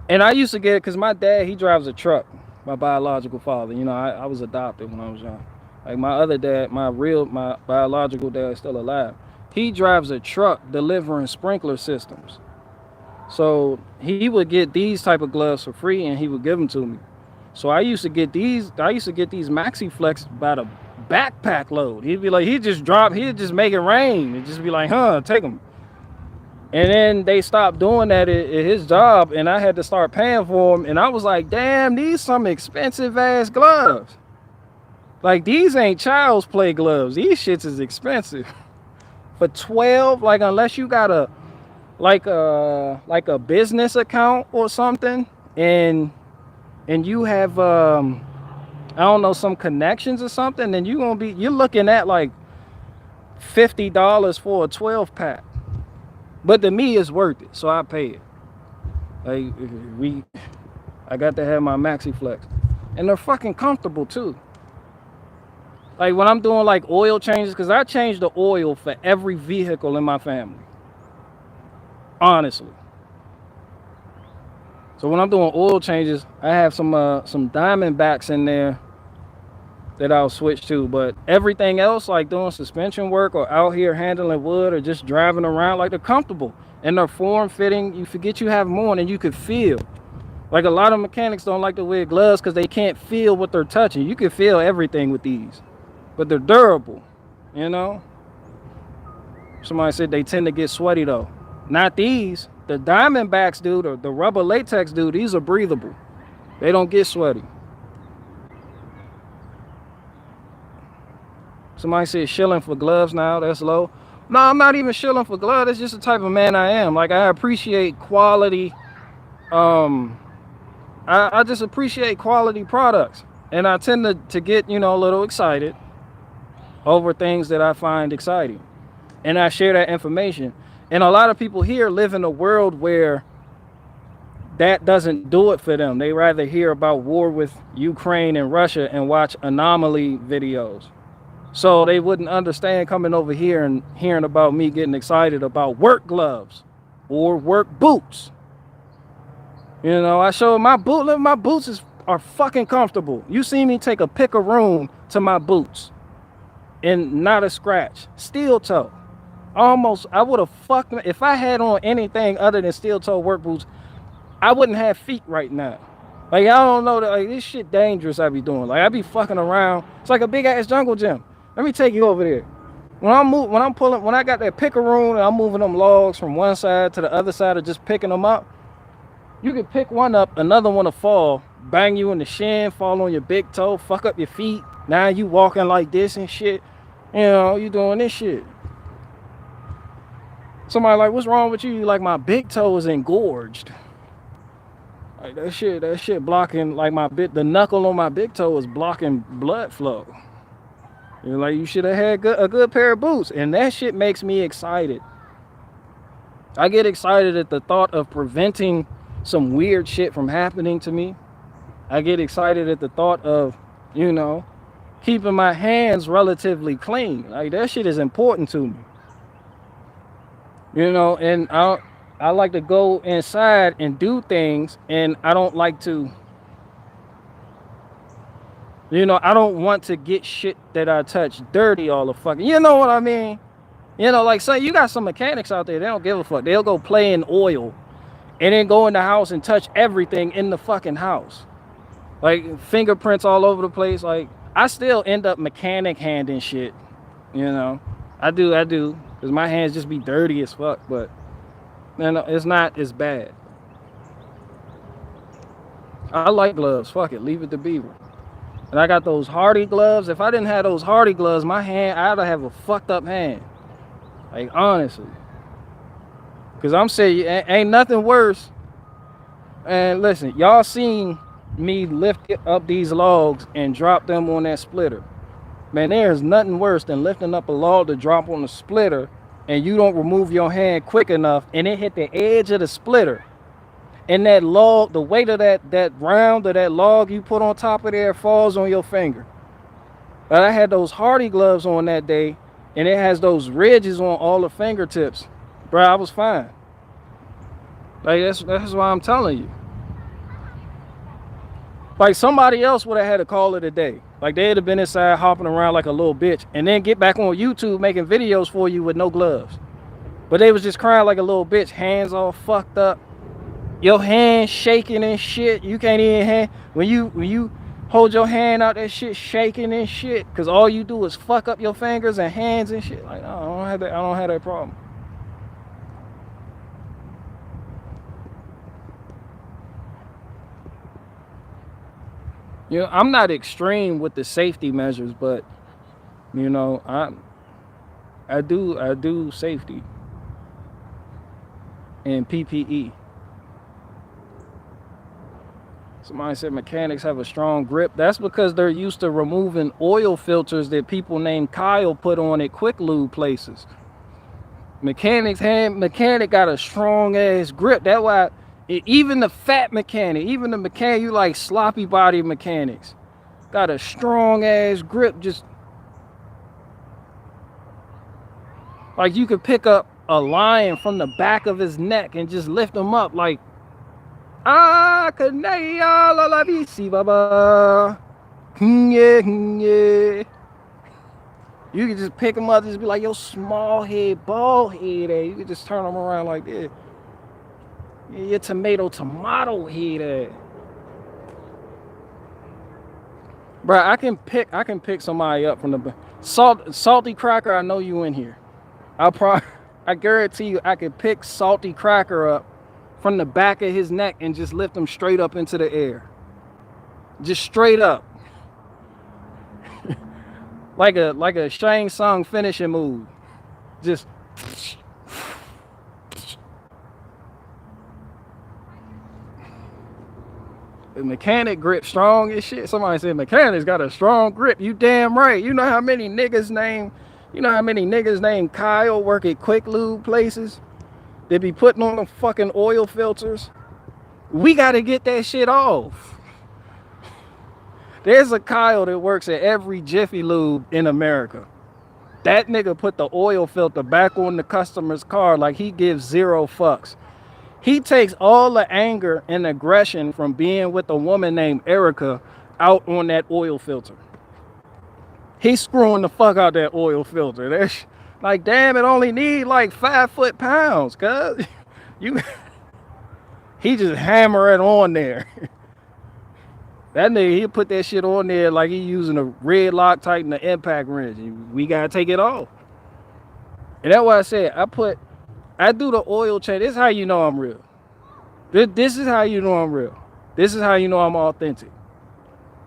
And I used to get it because my dad, he drives a truck. My biological father, you know, I was adopted when I was young. Like my other dad, my biological dad is still alive. He drives a truck delivering sprinkler systems. So he would get these type of gloves for free, and he would give them to me. So I used to get these MaxiFlex by the backpack load. He'd be like, he'd just make it rain. It'd just be like, huh, take them. And then they stopped doing that at his job, and I had to start paying for them. And I was like, damn, these some expensive ass gloves. Like, these ain't child's play gloves. These shits is expensive. For 12, like, unless you got a business account or something, and you have I don't know, some connections or something, then you're looking at like $50 for a 12 pack. But to me, it's worth it, so I pay it. Like, I got to have my MaxiFlex, and they're fucking comfortable too. Like when I'm doing like oil changes, because I change the oil for every vehicle in my family, honestly. So when I'm doing oil changes, I have some Diamondbacks in there that I'll switch to. But everything else, like doing suspension work or out here handling wood or just driving around, like, they're comfortable and they're form-fitting. You forget you have them on and you can feel. Like, a lot of mechanics don't like to wear gloves because they can't feel what they're touching. You can feel everything with these, but they're durable, you know? Somebody said they tend to get sweaty though. Not these. The Diamondbacks, dude, or the rubber latex, dude, these are breathable. They don't get sweaty. Somebody said shilling for gloves now, that's low. No, I'm not even shilling for gloves. That's just the type of man I am. Like, I appreciate quality I just appreciate quality products, and I tend to get, a little excited over things that I find exciting, and I share that information. And a lot of people here live in a world where that doesn't do it for them. They rather hear about war with Ukraine and Russia and watch anomaly videos. So they wouldn't understand coming over here and hearing about me getting excited about work gloves or work boots. I show my boot. Look, my boots are fucking comfortable. You see me take a pick-a-room to my boots and not a scratch. Steel toe. Almost, I would have fucked, if I had on anything other than steel toe work boots, I wouldn't have feet right now. Like, I don't know, that, like, this shit dangerous I be doing. Like, I be fucking around. It's like a big ass jungle gym. Let me take you over there. When I got that pick-a-room and I'm moving them logs from one side to the other side or just picking them up, you can pick one up, another one will fall, bang you in the shin, fall on your big toe, fuck up your feet. Now you walking like this and shit. You doing this shit. Somebody like, what's wrong with you? You like, my big toe is engorged. Like that shit blocking, like the knuckle on my big toe is blocking blood flow. Like, you should have had a good pair of boots. And that shit makes me excited. I get excited at the thought of preventing some weird shit from happening to me. I get excited at the thought of, keeping my hands relatively clean. Like, that shit is important to me. And I like to go inside and do things, and I don't like to, I don't want to get shit that I touch dirty all the fucking, you know what I mean? Like, say you got some mechanics out there, they don't give a fuck. They'll go play in oil and then go in the house and touch everything in the fucking house. Like, fingerprints all over the place. Like, I still end up mechanic handing shit, I do, because my hands just be dirty as fuck, but it's not as bad. I like gloves. Fuck it. Leave it to Beaver. And I got those Hardy gloves. If I didn't have those Hardy gloves, I'd have a fucked up hand. Like, honestly. Because I'm saying, ain't nothing worse. And listen, y'all seen me lift up these logs and drop them on that splitter. Man, there's nothing worse than lifting up a log to drop on the splitter and you don't remove your hand quick enough and it hit the edge of the splitter. And that log, the weight of that round of that log you put on top of there falls on your finger. But I had those Hardy gloves on that day, and it has those ridges on all the fingertips. Bro, I was fine. Like, that's why I'm telling you. Like, somebody else would have had to call it a day. Like, they'd have been inside hopping around like a little bitch and then get back on YouTube making videos for you with no gloves. But they was just crying like a little bitch, hands all fucked up. Your hand shaking and shit. You can't even hand when you hold your hand out, that shit shaking and shit. Cause all you do is fuck up your fingers and hands and shit. Like, no, I don't have that problem. I'm not extreme with the safety measures, but I do safety and PPE. Somebody said mechanics have a strong grip. That's because they're used to removing oil filters that people named Kyle put on at quick lube places. Mechanic got a strong ass grip. That's why even the fat mechanic, even the mechanic you like sloppy body mechanics, got a strong ass grip. Just like you could pick up a lion from the back of his neck and just lift him up like, kanaya la la bisi baba. Yeah. You can just pick him up, just be like, yo, small head, bald head. You can just turn him around like this. Yeah, your tomato head. Bro, I can pick somebody up from the salty cracker. I know you in here. I guarantee you, I can pick salty cracker up from the back of his neck and just lift him straight up into the air. Just straight up. like a Shang Tsung finishing move. Just mechanic grip strong as shit. Somebody said mechanics got a strong grip. You damn right. You know how many niggas named Kyle work at Quick Lube places? They be putting on the fucking oil filters. We gotta get that shit off. There's a Kyle that works at every Jiffy Lube in America. That nigga put the oil filter back on the customer's car like he gives zero fucks. He takes all the anger and aggression from being with a woman named Erica out on that oil filter. He's screwing the fuck out that oil filter. That's like, damn, it only need like 5 foot-pounds, cuz. He just hammer it on there. That nigga, he'll put that shit on there like he using a red Loctite and the impact wrench. We gotta take it off. And that's why I said I do the oil change. This is how you know I'm real. This is how you know I'm real. This is how you know I'm authentic.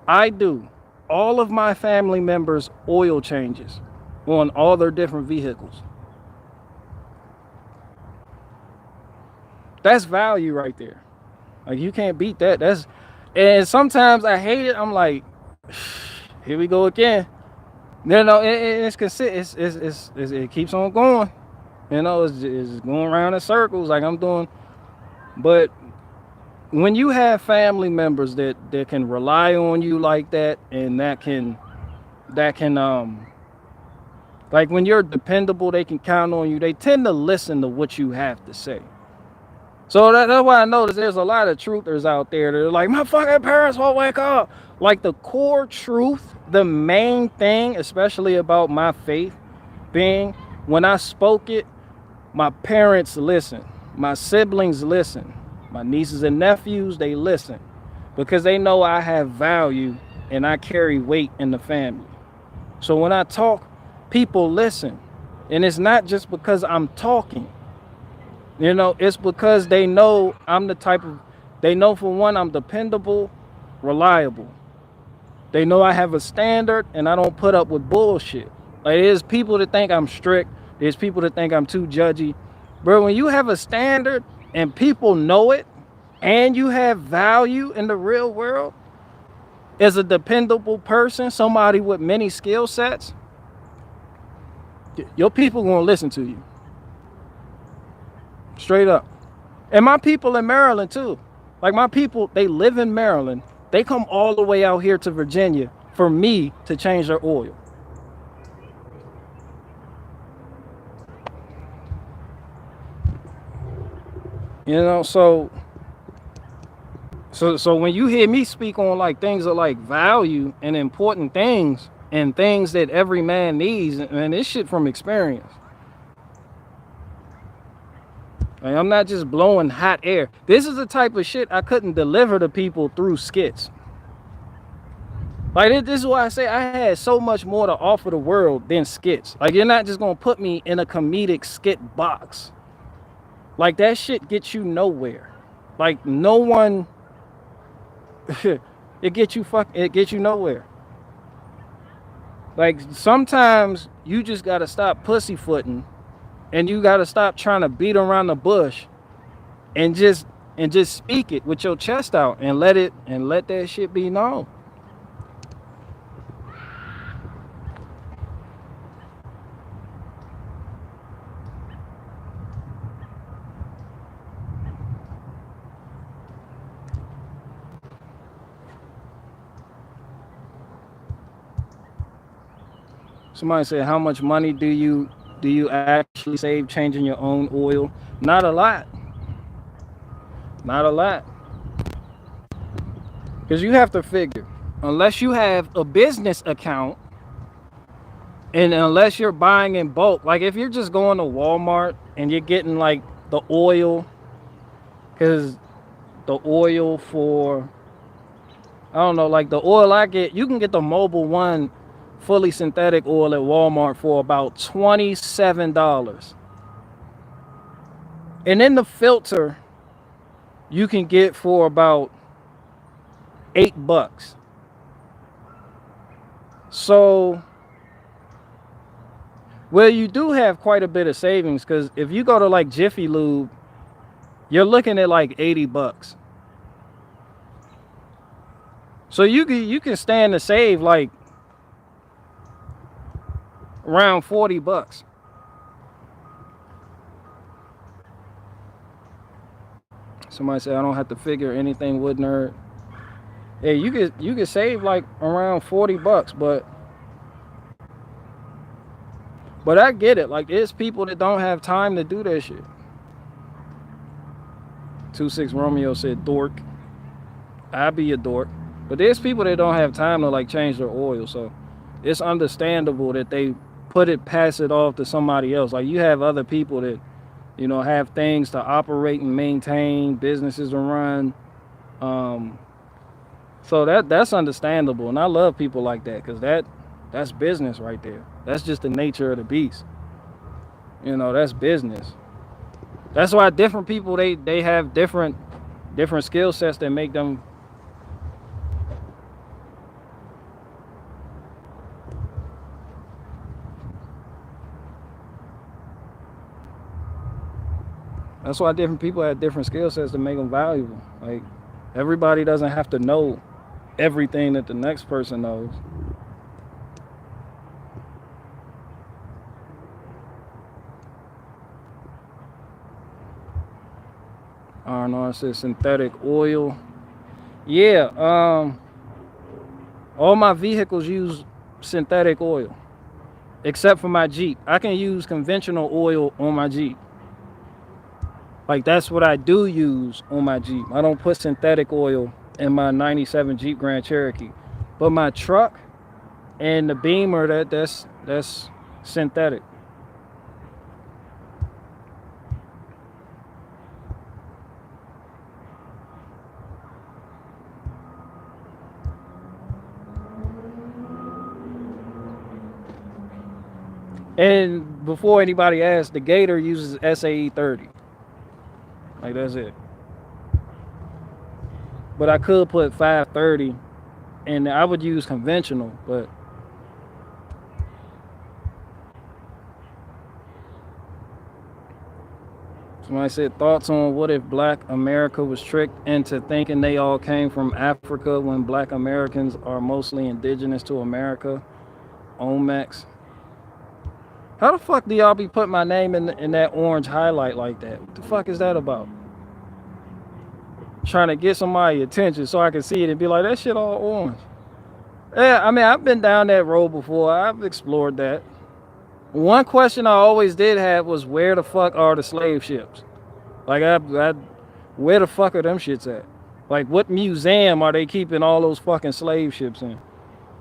I do all of my family members' oil changes on all their different vehicles. That's value right there. Like, you can't beat that. And sometimes I hate it. I'm like, here we go again. You know, it's consistent. It keeps on going. You know, it's going around in circles like I'm doing. But when you have family members that can rely on you like that, and that can like, when you're dependable, they can count on you. They tend to listen to what you have to say. So that's why I notice there's a lot of truthers out there that are like, my fucking parents won't wake up. Like, the core truth, the main thing, especially about my faith, being when I spoke it, my parents listen, my siblings listen, my nieces and nephews, they listen, because they know I have value and I carry weight in the family. So when I talk, people listen. And it's not just because I'm talking. You know, it's because they know they know, for one, I'm dependable, reliable. They know I have a standard and I don't put up with bullshit. Like, there's people that think I'm strict. There's people that think I'm too judgy. But when you have a standard and people know it, and you have value in the real world as a dependable person, somebody with many skill sets, your people gonna listen to you. Straight up. And my people in Maryland too. Like, my people, they live in Maryland. They come all the way out here to Virginia for me to change their oil. You know, so when you hear me speak on like things of like value and important things and things that every man needs, and this shit from experience. Like, I'm not just blowing hot air. This is the type of shit I couldn't deliver to people through skits. Like, this is why I say I had so much more to offer the world than skits. Like, you're not just gonna put me in a comedic skit box. Like, that shit gets you nowhere. Like, no one it gets you nowhere. Like, sometimes you just gotta stop pussyfooting, and you gotta stop trying to beat around the bush, and just speak it with your chest out and let that shit be known. Somebody said, how much money do you actually save changing your own oil? Not a lot. Not a lot. Because you have to figure, unless you have a business account, and unless you're buying in bulk, like if you're just going to Walmart and you're getting like the oil, because the oil for, I don't know, like the oil I get, you can get the Mobil 1 fully synthetic oil at Walmart for about $27. And then the filter you can get for about $8. So, well, you do have quite a bit of savings, because if you go to like Jiffy Lube, you're looking at like $80. So you can stand to save like around $40. Somebody said I don't have to figure anything, wood nerd. Yeah, you could save like around $40, but I get it. Like it's people that don't have time to do that shit. 26 Romeo said dork. I be a dork. But there's people that don't have time to like change their oil, so it's understandable that they pass it off to somebody else. Like you have other people that, you know, have things to operate and maintain, businesses to run. So that's understandable, and I love people like that because that's business right there. That's just the nature of the beast. You know, that's business. That's why different people they have different skill sets that make them. That's why different people have different skill sets to make them valuable. Like everybody doesn't have to know everything that the next person knows. Arnold says synthetic oil. Yeah, all my vehicles use synthetic oil, except for my Jeep. I can use conventional oil on my Jeep. Like that's what I do use on my Jeep. I don't put synthetic oil in my 97 Jeep Grand Cherokee. But my truck and the Beamer, that's synthetic. And before anybody asks, the Gator uses SAE 30. Like that's it. But I could put 530, and I would use conventional, but somebody said thoughts on what if Black America was tricked into thinking they all came from Africa when Black Americans are mostly indigenous to America. Omex. How the fuck do y'all be putting my name in that orange highlight like that? What the fuck is that about? Trying to get somebody's attention so I can see it and be like, that shit all orange. Yeah, I mean, I've been down that road before. I've explored that. One question I always did have was, where the fuck are the slave ships? Like, where the fuck are them shits at? Like, what museum are they keeping all those fucking slave ships in?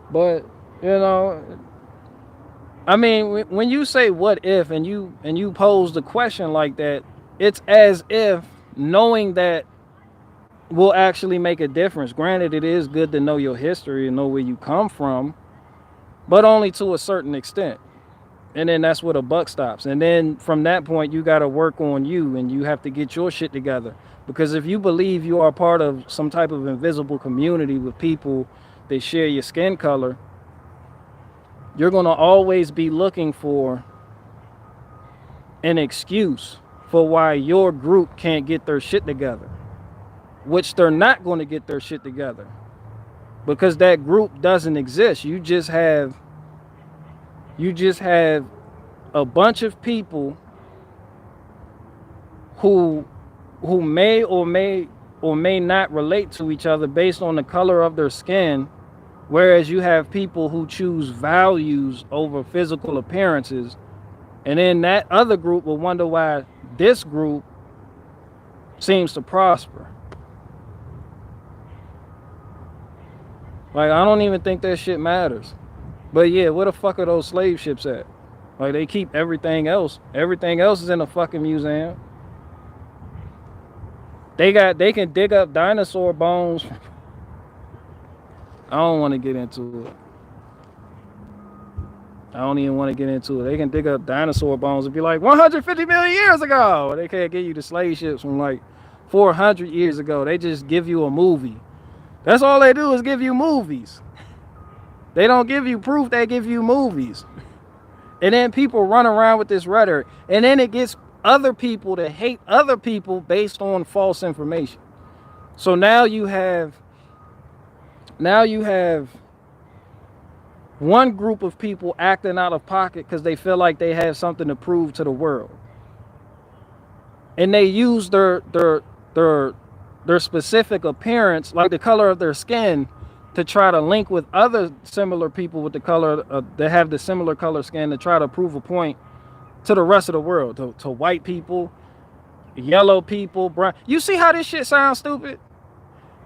But, you know, I mean, when you say what if and you pose the question like that, it's as if knowing that will actually make a difference. Granted, it is good to know your history and know where you come from, but only to a certain extent. And then that's where the buck stops. And then from that point, you got to work on you and you have to get your shit together. Because if you believe you are part of some type of invisible community with people that share your skin color, you're going to always be looking for an excuse for why your group can't get their shit together, which they're not going to get their shit together because that group doesn't exist. You just have a bunch of people who may or may not relate to each other based on the color of their skin, whereas you have people who choose values over physical appearances, and then that other group will wonder why this group seems to prosper. Like, I don't even think that shit matters. But yeah, where the fuck are those slave ships at? Like, they keep everything else. Everything else is in a fucking museum. They can dig up dinosaur bones. I don't want to get into it. I don't even want to get into it. They can dig up dinosaur bones and be like 150 million years ago. They can't give you the slave ships from like 400 years ago. They just give you a movie. That's all they do is give you movies. They don't give you proof, they give you movies. And then people run around with this rhetoric. And then it gets other people to hate other people based on false information. So now you have Now you have one group of people acting out of pocket because they feel like they have something to prove to the world, and they use their specific appearance, like the color of their skin, to try to link with other similar people with the color that have the similar color skin, to try to prove a point to the rest of the world, to white people, yellow people, brown. You see how this shit sounds stupid?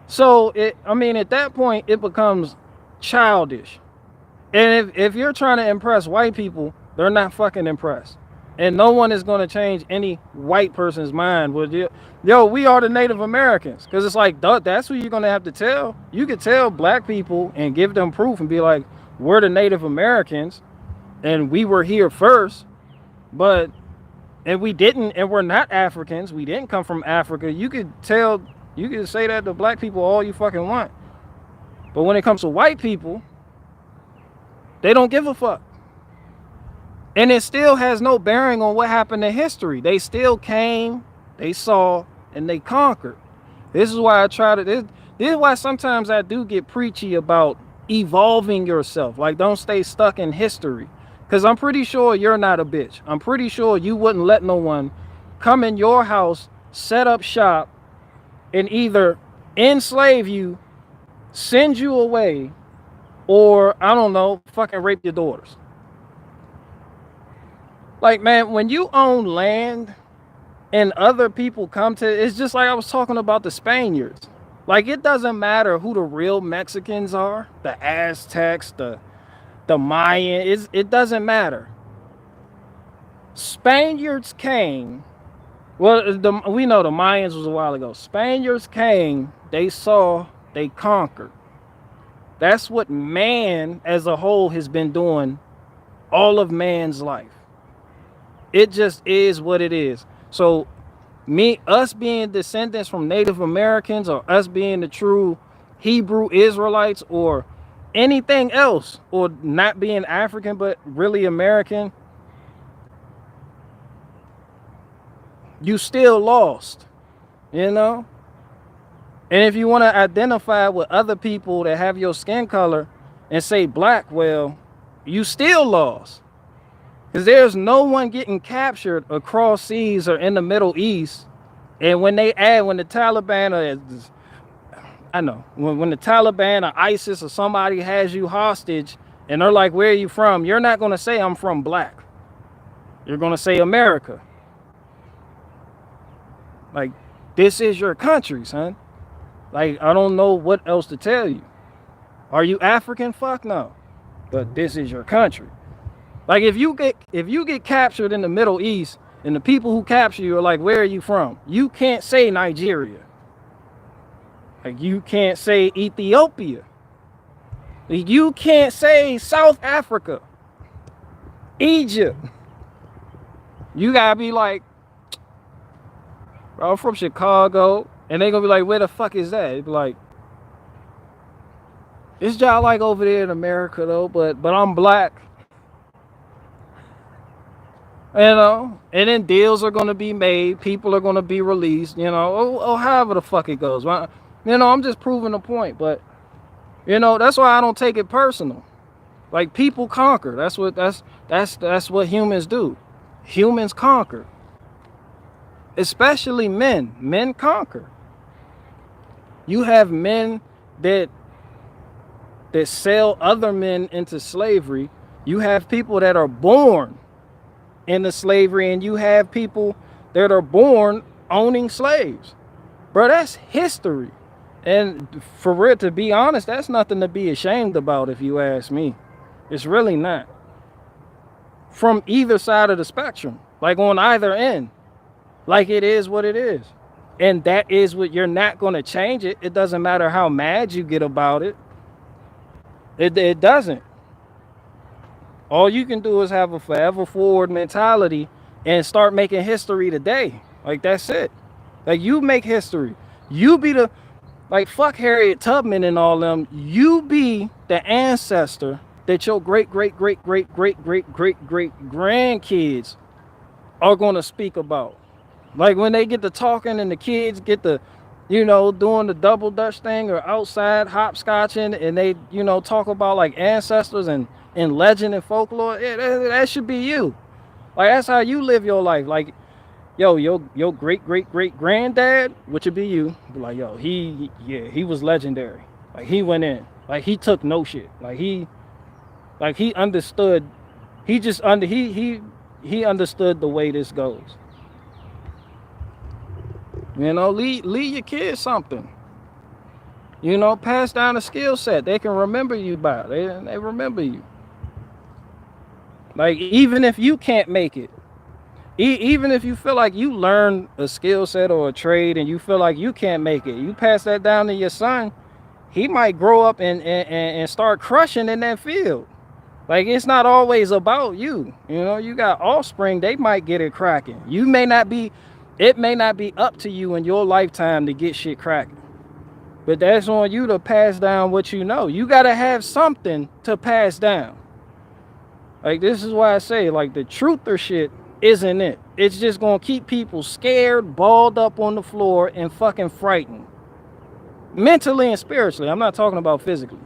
So I mean, at that point, it becomes childish. And if you're trying to impress white people, they're not fucking impressed. And no one is going to change any white person's mind with you. Yo, we are the Native Americans. Because it's like, that's who you're going to have to tell. You could tell black people and give them proof and be like, we're the Native Americans and we were here first. But, and we didn't, and we're not Africans. We didn't come from Africa. You could say that to black people all you fucking want. But when it comes to white people, they don't give a fuck. And it still has no bearing on what happened in history. They still came, they saw, and they conquered. This is why this is why sometimes I do get preachy about evolving yourself. Like, don't stay stuck in history. Because I'm pretty sure you're not a bitch. I'm pretty sure you wouldn't let no one come in your house, set up shop, and either enslave you, send you away, or, I don't know, fucking rape your daughters. Like, man, when you own land and other people come to, it's just like I was talking about the Spaniards. Like, it doesn't matter who the real Mexicans are, the Aztecs, the Mayan, it doesn't matter. Spaniards came, well, we know the Mayans was a while ago. Spaniards came, they saw, they conquered. That's what man as a whole has been doing all of man's life. It just is what it is. So us being descendants from Native Americans, or us being the true Hebrew Israelites, or anything else, or not being African but really American, you still lost, you know? And if you want to identify with other people that have your skin color and say black, well, you still lost. Because there's no one getting captured across seas or in the Middle East. And when the Taliban, when the Taliban or ISIS or somebody has you hostage and they're like, where are you from? You're not going to say I'm from black. You're going to say America. Like, this is your country, son. Like, I don't know what else to tell you. Are you African? Fuck no. But this is your country. Like, if you get captured in the Middle East and the people who capture you are like, where are you from? You can't say Nigeria. Like, you can't say Ethiopia. Like, you can't say South Africa, Egypt. You gotta be like, bro, I'm from Chicago. And they gonna be like, where the fuck is that? It'd be like, it's y'all like over there in America though, but I'm black. You know, and then deals are gonna be made, people are gonna be released, you know, or however the fuck it goes. Well, you know, I'm just proving a point, but you know, that's why I don't take it personal. Like, people conquer. That's what humans do. Humans conquer. Especially men. Men conquer. You have men that sell other men into slavery. You have people that are born into slavery, and you have people that are born owning slaves. Bro, that's history. And for real, to be honest, that's nothing to be ashamed about, if you ask me. It's really not. From either side of the spectrum, like on either end. Like, it is what it is. And that is what, you're not going to change it. It doesn't matter how mad you get about it. It doesn't. All you can do is have a forever forward mentality and start making history today. Like, that's it. Like, you make history. You be the, like, fuck Harriet Tubman and all them. You be the ancestor that your great grandkids are going to speak about. Like, when they get to talking and the kids get to doing the double dutch thing or outside hopscotching, and they, talk about like ancestors and legend and folklore. That should be you. Like that's how you live your life. Like, yo, your great great great granddad, which would be you, be like, yo, he was legendary. Like he went in. Like he took no shit. Like he understood. He just under he understood the way this goes. Lead your kids something. Pass down a skill set they can remember you by. They remember you. Like even if you can't make it, even if you feel like you learn a skill set or a trade and you feel like you can't make it, you pass that down to your son. He might grow up and start crushing in that field. Like it's not always about you. You got offspring, they might get it cracking. It may not be up to you in your lifetime to get shit cracking. But that's on you to pass down what you know. You gotta have something to pass down. Like this is why I say, like, the truther shit isn't it. It's just gonna keep people scared, balled up on the floor, and fucking frightened. Mentally and spiritually. I'm not talking about physically.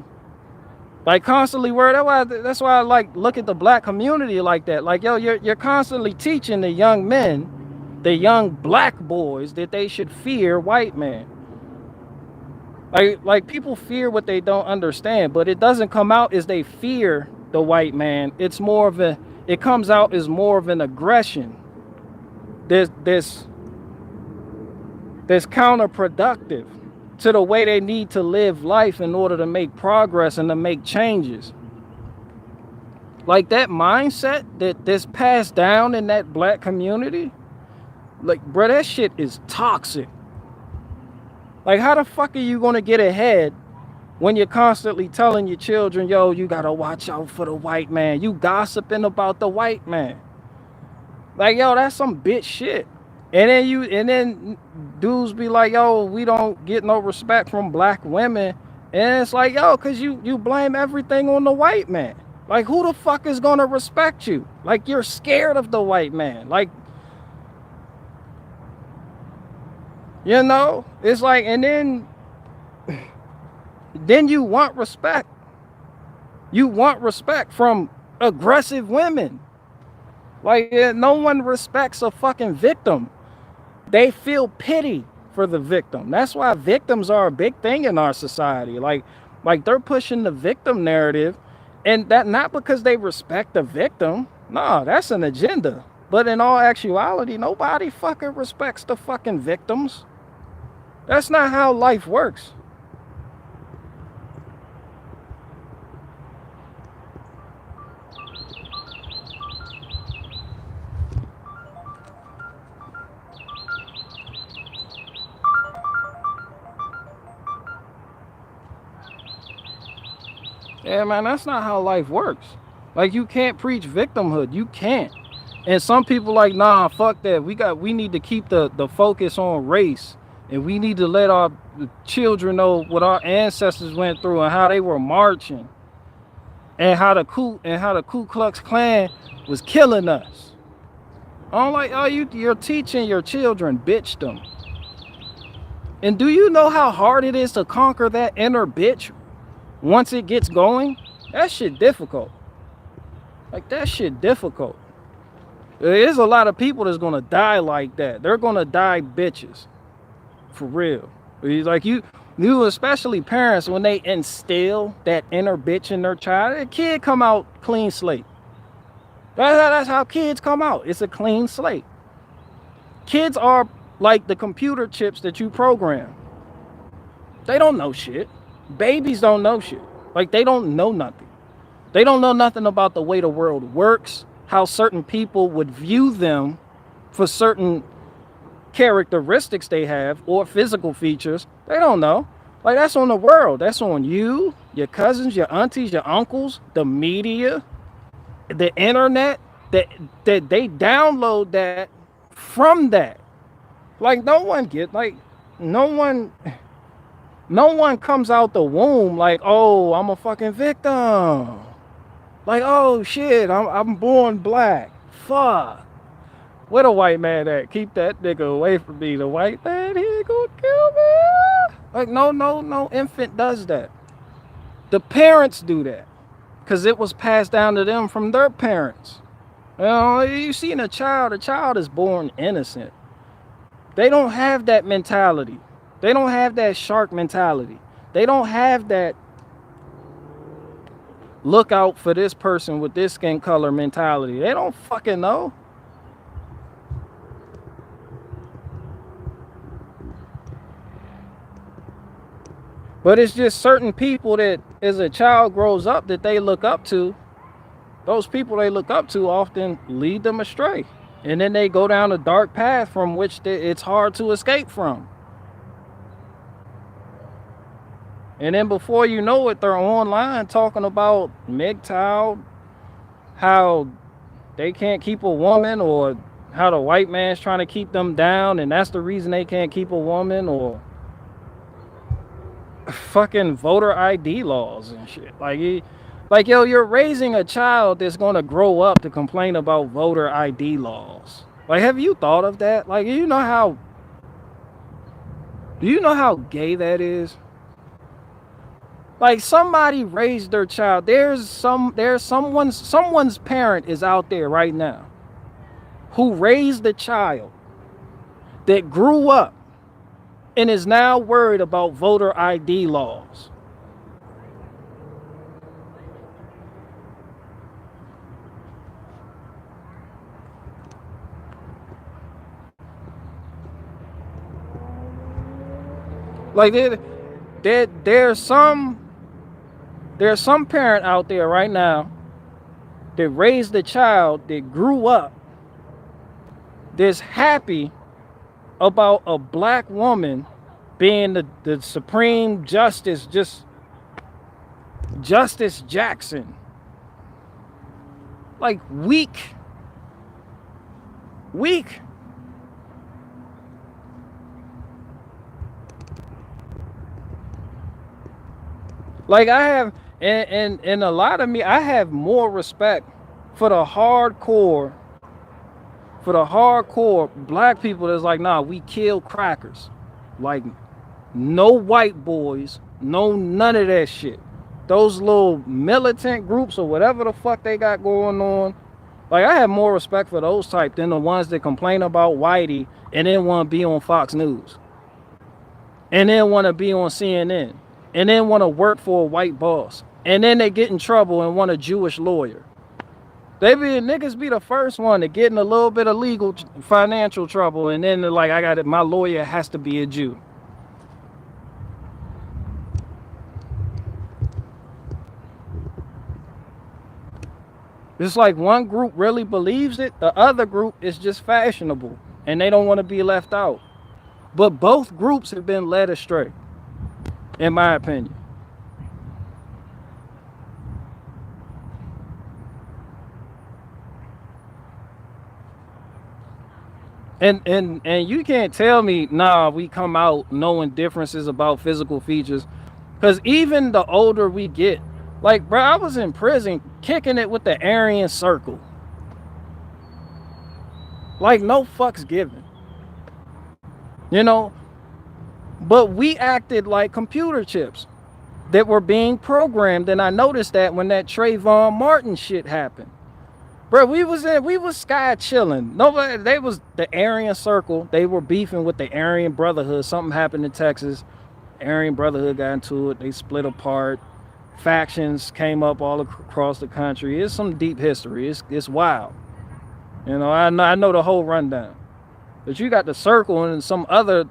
Like constantly worried. That's why I like look at the black community like that. Like, yo, you're constantly teaching the young men, the young black boys, that they should fear white men. Like people fear what they don't understand, but it doesn't come out as they fear the white man. It comes out as more of an aggression. That's counterproductive to the way they need to live life in order to make progress and to make changes. Like that mindset that's passed down in that black community, like, bro, that shit is toxic. Like, how the fuck are you gonna get ahead when you're constantly telling your children, yo, you gotta watch out for the white man? You gossiping about the white man. Like, yo, that's some bitch shit. And then dudes be like, yo, we don't get no respect from black women. And it's like, yo, cause you blame everything on the white man. Like, who the fuck is gonna respect you? Like, you're scared of the white man. Like, it's like, and then you want respect. You want respect from aggressive women. Like, no one respects a fucking victim. They feel pity for the victim. That's why victims are a big thing in our society. Like they're pushing the victim narrative, and that not because they respect the victim. No, that's an agenda. But in all actuality, nobody fucking respects the fucking victims. That's not how life works. Yeah, man, that's not how life works. Like, you can't preach victimhood. You can't. And some people like, nah, fuck that. We need to keep the focus on race. And we need to let our children know what our ancestors went through and how they were marching. And how the Ku Klux Klan was killing us. I'm like, oh, you're teaching your children bitchdom. And do you know how hard it is to conquer that inner bitch once it gets going? That shit difficult. Like, that shit difficult. There's a lot of people that's gonna die like that. They're gonna die bitches. For real. Like, you especially parents, when they instill that inner bitch in their child, a kid come out clean slate. That's how kids come out. It's a clean slate. Kids are like the computer chips that you program. They don't know shit. Babies don't know shit. Like, they don't know nothing. They don't know nothing about the way the world works, how certain people would view them for certain characteristics they have or physical features. They don't know. Like, that's on the world. That's on you, your cousins, your aunties, your uncles, the media, the internet, that they download that from that. Like, no one comes out the womb like, oh, I'm a fucking victim. Like, oh shit, I'm born black. Fuck. Where the white man at? Keep that nigga away from me. The white man, he ain't gonna kill me. Like, no infant does that. The parents do that because it was passed down to them from their parents. You know, you see in a child is born innocent. They don't have that mentality. They don't have that shark mentality. They don't have that look out for this person with this skin color mentality. They don't fucking know. But it's just certain people that as a child grows up that they look up to. Those people they look up to often lead them astray. And then they go down a dark path from which it's hard to escape from. And then before you know it, they're online talking about MGTOW, how they can't keep a woman, or how the white man's trying to keep them down and that's the reason they can't keep a woman, or fucking voter ID laws and shit. Like, yo, you're raising a child that's gonna grow up to complain about voter ID laws. Like, have you thought of that? Like, do you know how gay that is? Like, somebody raised their child. Someone's parent is out there right now who raised a child that grew up and is now worried about voter ID laws. Like, there's some parent out there right now that raised a child that grew up that's happy about a black woman being the supreme justice, just Justice Jackson. Like, weak. Like, I have, and a lot of me, I have more respect for the hardcore black people that's like, nah, we kill crackers. Like, no white boys, no none of that shit. Those little militant groups or whatever the fuck they got going on. Like, I have more respect for those type than the ones that complain about Whitey and then want to be on Fox News. And then want to be on CNN. And then want to work for a white boss. And then they get in trouble and want a Jewish lawyer. Niggas be the first one to get in a little bit of legal financial trouble, and then they're like, I got it, my lawyer has to be a Jew. It's like one group really believes it, the other group is just fashionable, and they don't want to be left out. But both groups have been led astray, in my opinion. And you can't tell me, nah, we come out knowing differences about physical features. Because even the older we get, like, bro, I was in prison kicking it with the Aryan Circle. Like, no fucks given. You know? But we acted like computer chips that were being programmed. And I noticed that when that Trayvon Martin shit happened. Bro, we was sky chilling. Nobody, they was the Aryan Circle. They were beefing with the Aryan Brotherhood. Something happened in Texas. Aryan Brotherhood got into it. They split apart. Factions came up all across the country. It's some deep history. It's wild. You know, I know the whole rundown. But you got the Circle and some other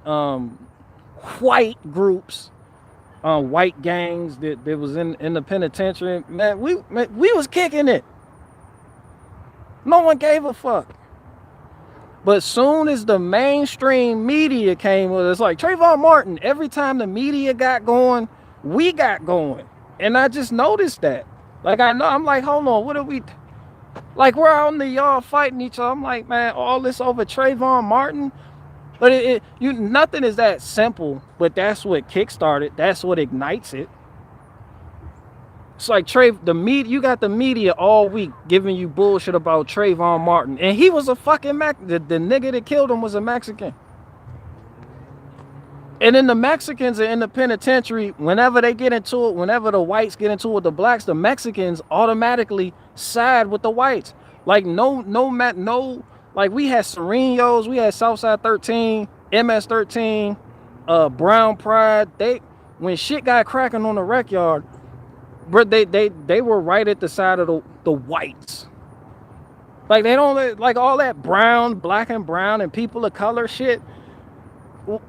white groups, white gangs that was in the penitentiary. Man, we was kicking it. No one gave a fuck. But soon as the mainstream media came with, it's like Trayvon Martin, every time the media got going, we got going. And I just noticed that. Like, I'm like, hold on, what are we, like, we're out in the yard fighting each other. I'm like, man, all this over Trayvon Martin. But nothing is that simple, but that's what kickstarted, that's what ignites it. It's like the media, you got the media all week giving you bullshit about Trayvon Martin. And he was a fucking the nigga that killed him was a Mexican. And then the Mexicans are in the penitentiary. Whenever they get into it, whenever the whites get into it with the blacks, the Mexicans automatically side with the whites. Like no. Like we had Serenos, we had Southside 13, MS 13, Brown Pride. When shit got cracking on the rec yard, bro, they were right at the side of the whites. Like they don't like all that brown, black and brown, and people of color shit.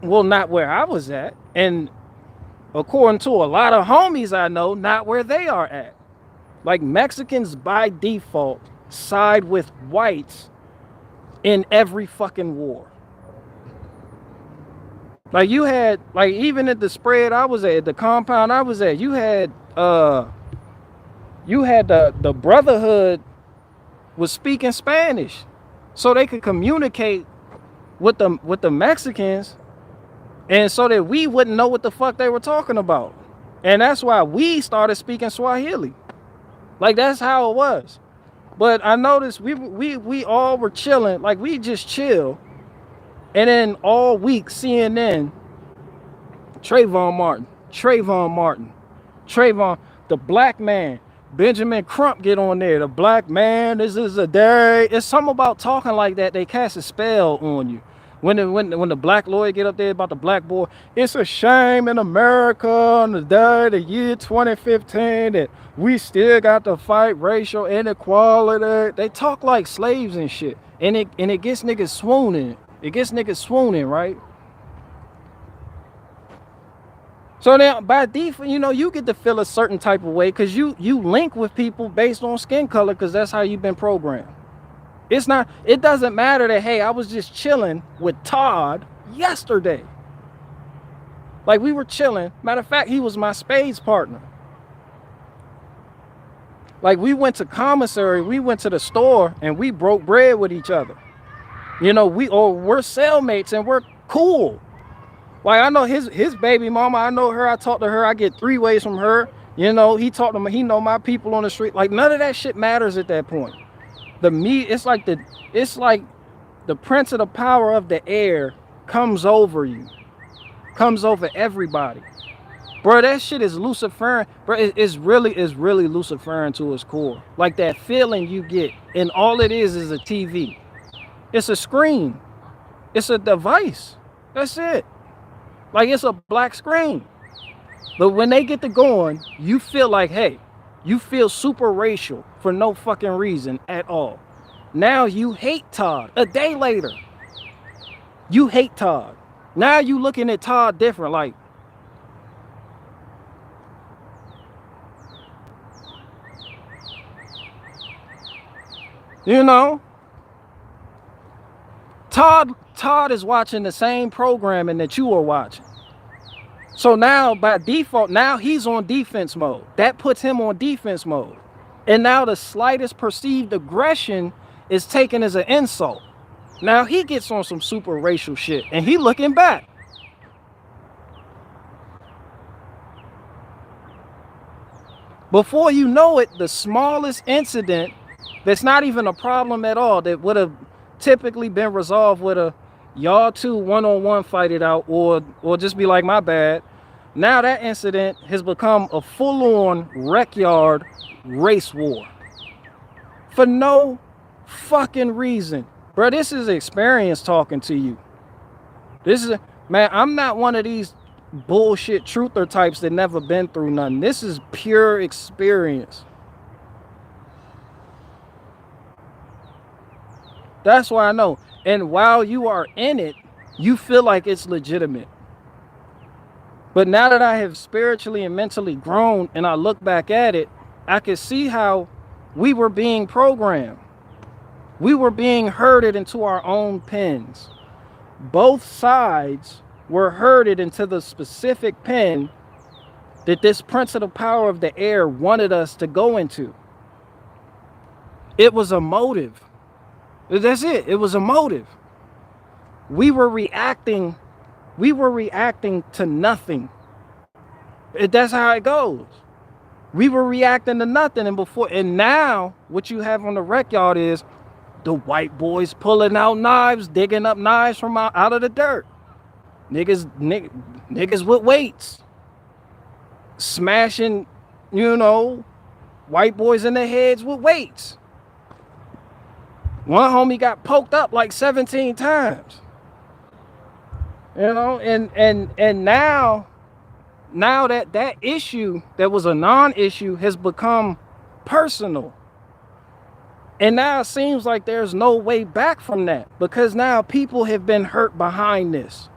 Well, not where I was at, and according to a lot of homies I know, not where they are at. Like Mexicans by default side with whites in every fucking war. Like you had, like even at the spread I was at, the compound I was at, you had the Brotherhood was speaking Spanish, so they could communicate with the Mexicans, and so that we wouldn't know what the fuck they were talking about. And that's why we started speaking Swahili. Like that's how it was. But I noticed we all were chilling, like we just chill. And then all week CNN, Trayvon Martin, the black man, Benjamin Crump get on there. The black man, this is a day. It's something about talking like that. They cast a spell on you. When the black lawyer get up there about the black boy, it's a shame in America on the day, the year 2015, that we still got to fight racial inequality. They talk like slaves and shit, and it gets niggas swooning. It gets niggas swooning, right? So now, by default, you know, you get to feel a certain type of way because you link with people based on skin color because that's how you've been programmed. It doesn't matter that, hey, I was just chilling with Todd yesterday. Like, we were chilling. Matter of fact, he was my spades partner. Like, we went to commissary, we went to the store, and we broke bread with each other. You know, we're cellmates and we're cool. Like, I know his baby mama, I know her, I talk to her, I get 3 ways from her. You know, he talked to me, he know my people on the street. Like, none of that shit matters at that point. It's like the prince of the power of the air comes over you, comes over everybody. Bro, that shit is Luciferian. Bro, it's really Luciferian to its core. Like that feeling you get, and all it is a TV. It's a screen. It's a device. That's it. Like it's a black screen. But when they get to going, you feel like, hey, you feel super racial for no fucking reason at all. Now you hate Todd. A day later, you hate Todd. Now you looking at Todd different, like, you know, Todd is watching the same programming that you are watching. So now by default, now he's on defense mode. That puts him on defense mode. And now the slightest perceived aggression is taken as an insult. Now he gets on some super racial shit and he looking back. Before you know it, the smallest incident that's not even a problem at all, that would have typically been resolved with a y'all two one-on-one fight it out, or just be like, my bad. Now that incident has become a full-on rec yard race war for no fucking reason. Bro, this is experience talking to you. Man, I'm not one of these bullshit truther types that never been through nothing. This is pure experience. That's why I know. And while you are in it, you feel like it's legitimate. But now that I have spiritually and mentally grown and I look back at it, I can see how we were being programmed. We were being herded into our own pens. Both sides were herded into the specific pen that this prince of the power of the air wanted us to go into. It was a motive. That's it. It was a motive. We were reacting to nothing. That's how it goes. We were reacting to nothing, and now what you have on the rec yard is the white boys pulling out knives, digging up knives from out of the dirt. Niggas with weights, smashing, you know, white boys in their heads with weights. One homie got poked up like 17 times. You know, and now that issue that was a non-issue has become personal. And now it seems like there's no way back from that, because now people have been hurt behind this.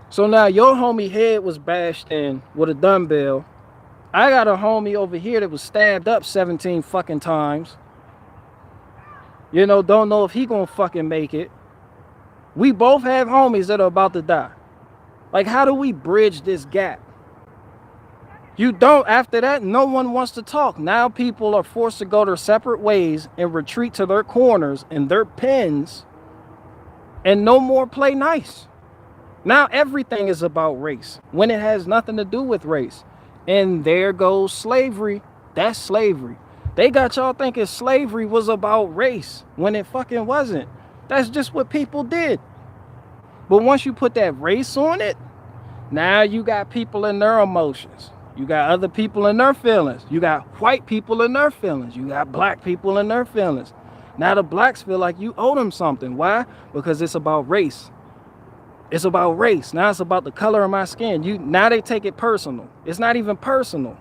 So now your homie head was bashed in with a dumbbell. I got a homie over here that was stabbed up 17 fucking times. You know, don't know if he gonna fucking make it. We both have homies that are about to die. Like, how do we bridge this gap? You don't. After that, no one wants to talk. Now people are forced to go their separate ways and retreat to their corners and their pens and no more play nice. Now everything is about race when it has nothing to do with race. And there goes slavery. That's slavery. They got y'all thinking slavery was about race when it fucking wasn't. That's just what people did. But once you put that race on it, now you got people in their emotions. You got other people in their feelings. You got white people in their feelings. You got black people in their feelings. Now the blacks feel like you owe them something. Why? Because it's about race. It's about race. Now it's about the color of my skin. Now they take it personal. It's not even personal.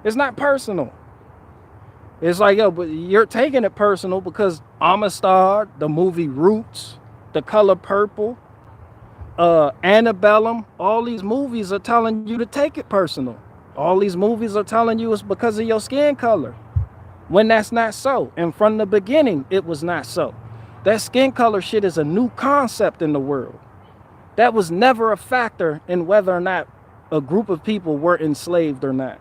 It's not personal. It's like, yo, but you're taking it personal because Amistad, the movie Roots, The Color Purple, Antebellum, all these movies are telling you to take it personal. All these movies are telling you it's because of your skin color, when that's not so. And from the beginning, it was not so. That skin color shit is a new concept in the world. That was never a factor in whether or not a group of people were enslaved or not.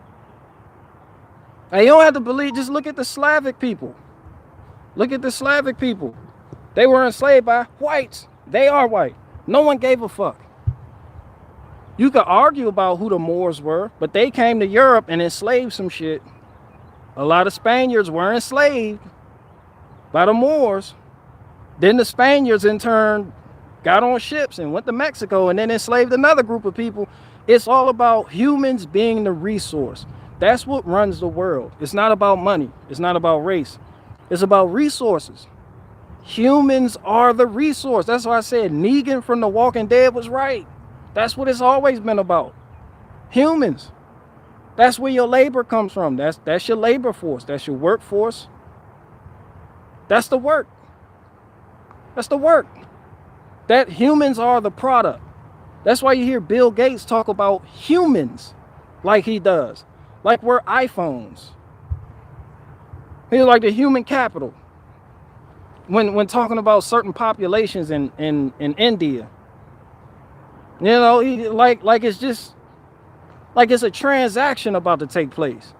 And you don't have to believe, just look at the Slavic people. Look at the Slavic people. They were enslaved by whites. They are white. No one gave a fuck. You could argue about who the Moors were, but they came to Europe and enslaved some shit. A lot of Spaniards were enslaved by the Moors. Then the Spaniards in turn got on ships and went to Mexico and then enslaved another group of people. It's all about humans being the resource. That's what runs the world. It's not about money. It's not about race. It's about resources. Humans are the resource. That's why I said Negan from The Walking Dead was right. That's what it's always been about. Humans. That's where your labor comes from. That's your labor force. That's your workforce. That's the work. That's the work. That humans are the product. That's why you hear Bill Gates talk about humans like he does. Like we're iPhones. He's like the human capital. When talking about certain populations in India. You know, like it's just like it's a transaction about to take place.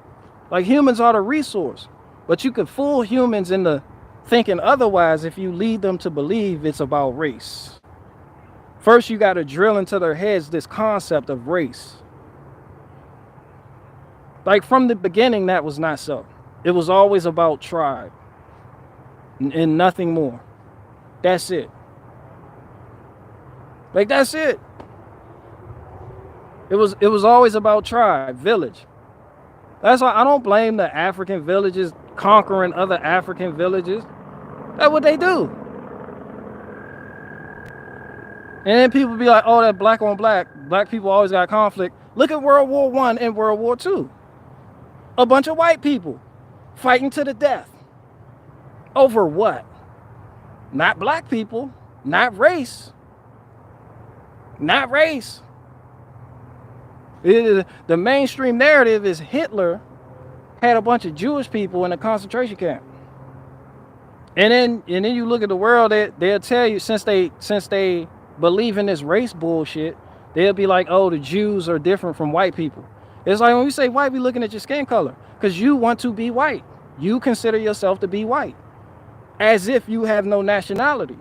Like humans are the resource. But you could fool humans into thinking otherwise if you lead them to believe it's about race. First, you got to drill into their heads this concept of race. Like from the beginning, that was not so. It was always about tribe and nothing more. That's it. Like that's it. It was always about tribe, village. That's why I don't blame the African villages conquering other African villages. That's what they do. And then people be like, oh, that black on black. Black people always got conflict. Look at World War I and World War II. A bunch of white people fighting to the death. Over what? Not black people. Not race. Not race. The mainstream narrative is Hitler had a bunch of Jewish people in a concentration camp. And then you look at the world, they'll tell you, since they believe in this race bullshit, they'll be like, oh, the Jews are different from white people. It's like when we say white, we looking at your skin color because you want to be white. You consider yourself to be white as if you have no nationality.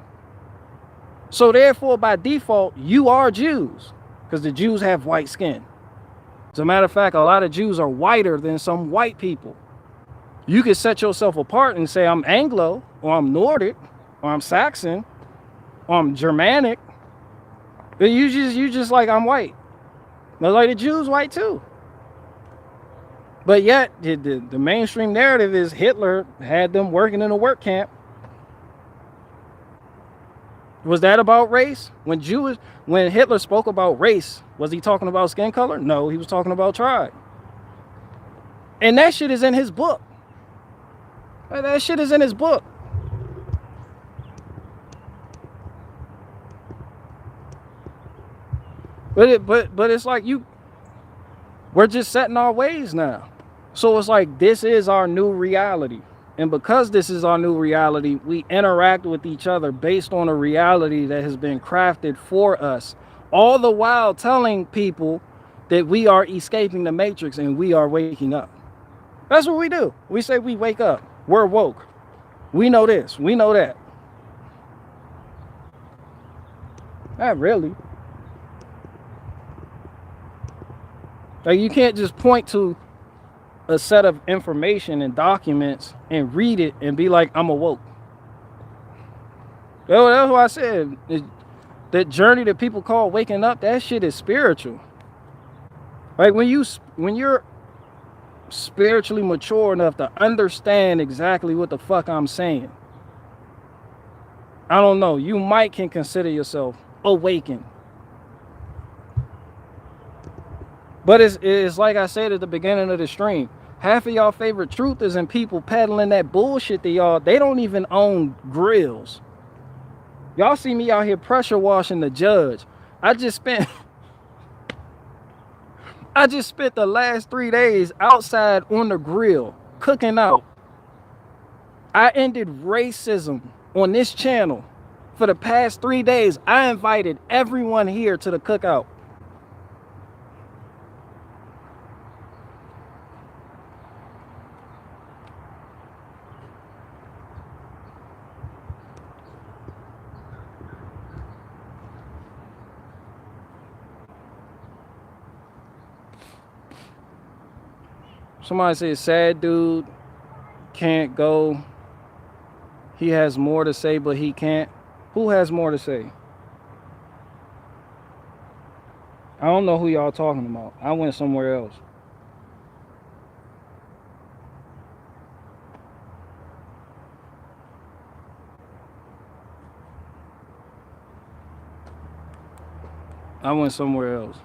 So therefore, by default, you are Jews because the Jews have white skin. As a matter of fact, a lot of Jews are whiter than some white people. You could set yourself apart and say, I'm Anglo, or I'm Nordic, or I'm Saxon, or I'm Germanic. But you just like I'm white. But like the Jews white too. But yet the mainstream narrative is Hitler had them working in a work camp. Was that about race? When Hitler spoke about race, was he talking about skin color? No, he was talking about tribe. And that shit is in his book. That shit is in his book. But it's like we're just setting our ways now. So it's like this is our new reality. And because this is our new reality, we interact with each other based on a reality that has been crafted for us, all the while telling people that we are escaping the matrix and we are waking up. That's what we do. We say we wake up. We're woke. We know this. We know that. Not really. Like you can't just point to a set of information and documents and read it and be like, I'm awoke. That's what I said. That journey that people call waking up, that shit is spiritual. Like when you're spiritually mature enough to understand exactly what the fuck I'm saying, I don't know, you might can consider yourself awakened. But it's like I said at the beginning of the stream, half of y'all favorite truthers and people peddling that bullshit to y'all, they don't even own grills. Y'all see me out here pressure washing the judge. I just spent the last 3 days outside on the grill, cooking out. I ended racism on this channel for the past 3 days. I invited everyone here to the cookout. Somebody said, sad dude can't go. He has more to say, but he can't. Who has more to say? I don't know who y'all talking about. I went somewhere else. I went somewhere else.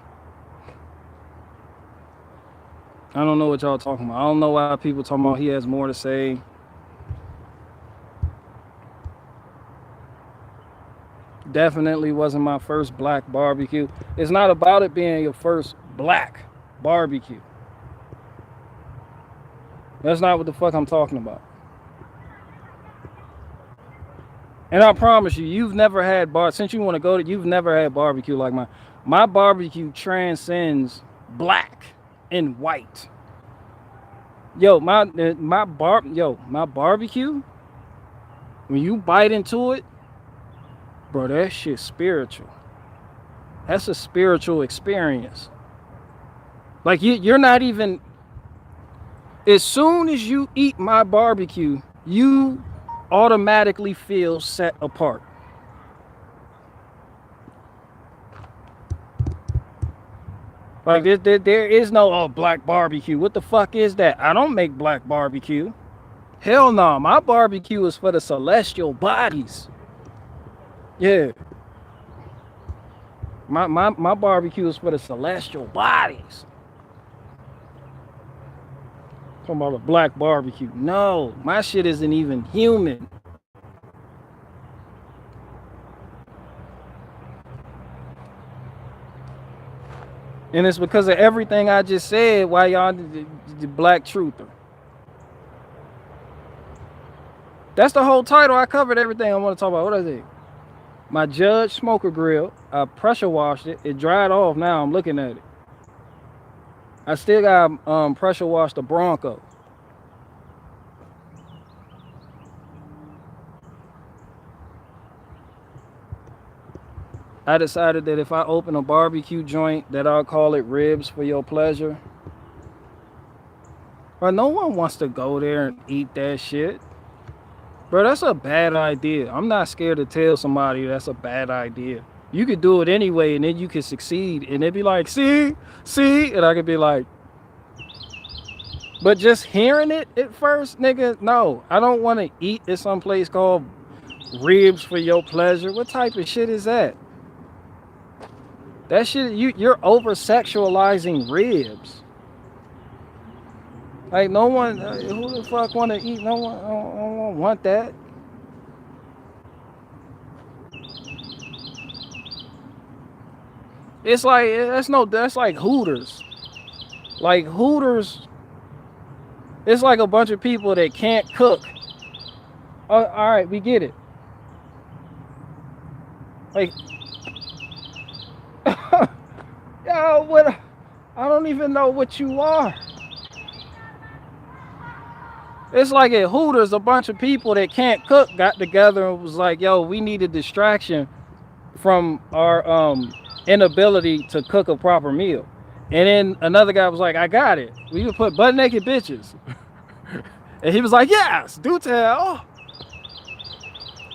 I don't know what y'all talking about. I don't know why people talking about he has more to say. Definitely wasn't my first black barbecue. It's not about it being your first black barbecue. That's not what the fuck I'm talking about. And I promise you, you've never had since you want to go to, you've never had barbecue like mine. My barbecue transcends black and white. Yo, my barbecue, when you bite into it, bro, that shit's spiritual. That's a spiritual experience. Like you're not even, as soon as you eat my barbecue, you automatically feel set apart. Like there is no black barbecue. What the fuck is that? I don't make black barbecue. Hell no, my barbecue is for the celestial bodies. Yeah. My barbecue is for the celestial bodies. Talking about a black barbecue. No, my shit isn't even human. And it's because of everything I just said why y'all the black truther. That's the whole title. I covered everything I want to talk about. What is it? My Judge smoker grill. I pressure washed it. It dried off now. I'm looking at it. I still got pressure washed the Bronco. I decided that if I open a barbecue joint, that I'll call it Ribs for Your Pleasure. But no one wants to go there and eat that shit. Bro, that's a bad idea. I'm not scared to tell somebody that's a bad idea. You could do it anyway, and then you could succeed, and they'd be like, see, and I could be like, but just hearing it at first, nigga, no, I don't want to eat at some place called Ribs for Your Pleasure. What type of shit is that? That shit, you're over sexualizing ribs. Like no one, who the fuck want to eat? No one, I don't want that. It's like that's like Hooters. Like Hooters, it's like a bunch of people that can't cook. Oh, all right, we get it. Like, yo, what? I don't even know what you are. It's like at Hooters, a bunch of people that can't cook got together and was like, yo, we need a distraction from our inability to cook a proper meal. And then another guy was like, I got it. We would put butt naked bitches. And he was like, yes, do tell.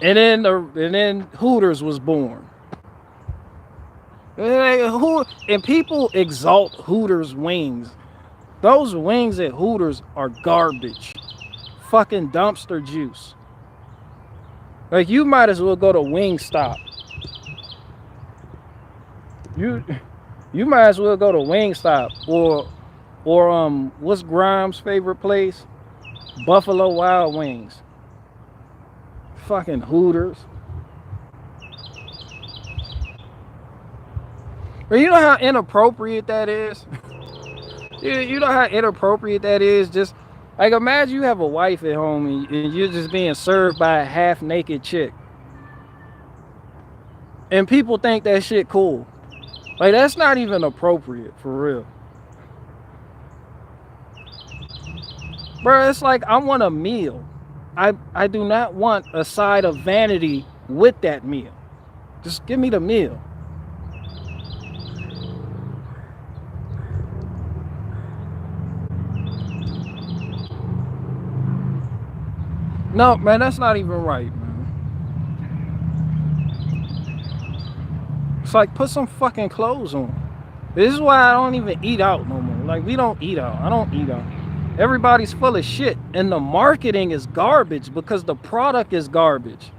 And then Hooters was born. And people exalt Hooters wings. Those wings at Hooters are garbage. Fucking dumpster juice. Like you might as well go to Wingstop. You might as well go to Wingstop or what's Grimes' favorite place? Buffalo Wild Wings. Fucking Hooters. But you know how inappropriate that is? You know how inappropriate that is? Just like imagine you have a wife at home and you're just being served by a half-naked chick. And people think that shit cool. Like that's not even appropriate for real. Bro, it's like I want a meal. I do not want a side of vanity with that meal. Just give me the meal. No, man, that's not even right, man. It's like put some fucking clothes on. This is why I don't even eat out no more. Like we don't eat out. I don't eat out. Everybody's full of shit, and the marketing is garbage because the product is garbage.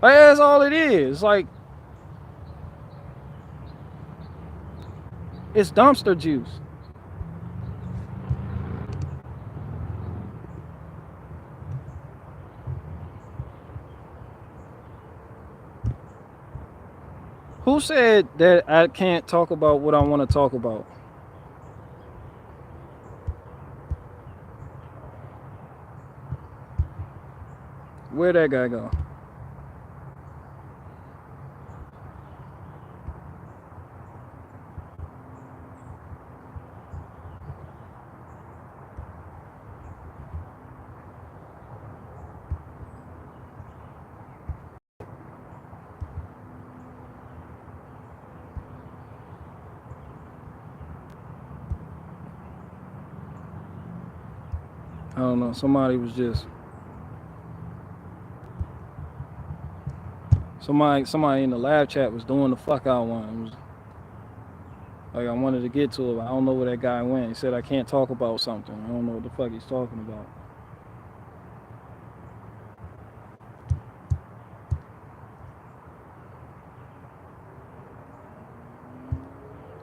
Like, that's all it is. Like, it's dumpster juice. Who said that I can't talk about what I want to talk about? Where'd that guy go? I don't know. Somebody was just somebody in the live chat was doing the fuck out one. It was, like I wanted to get to it. I don't know where that guy went. He said I can't talk about something. I don't know what the fuck he's talking about.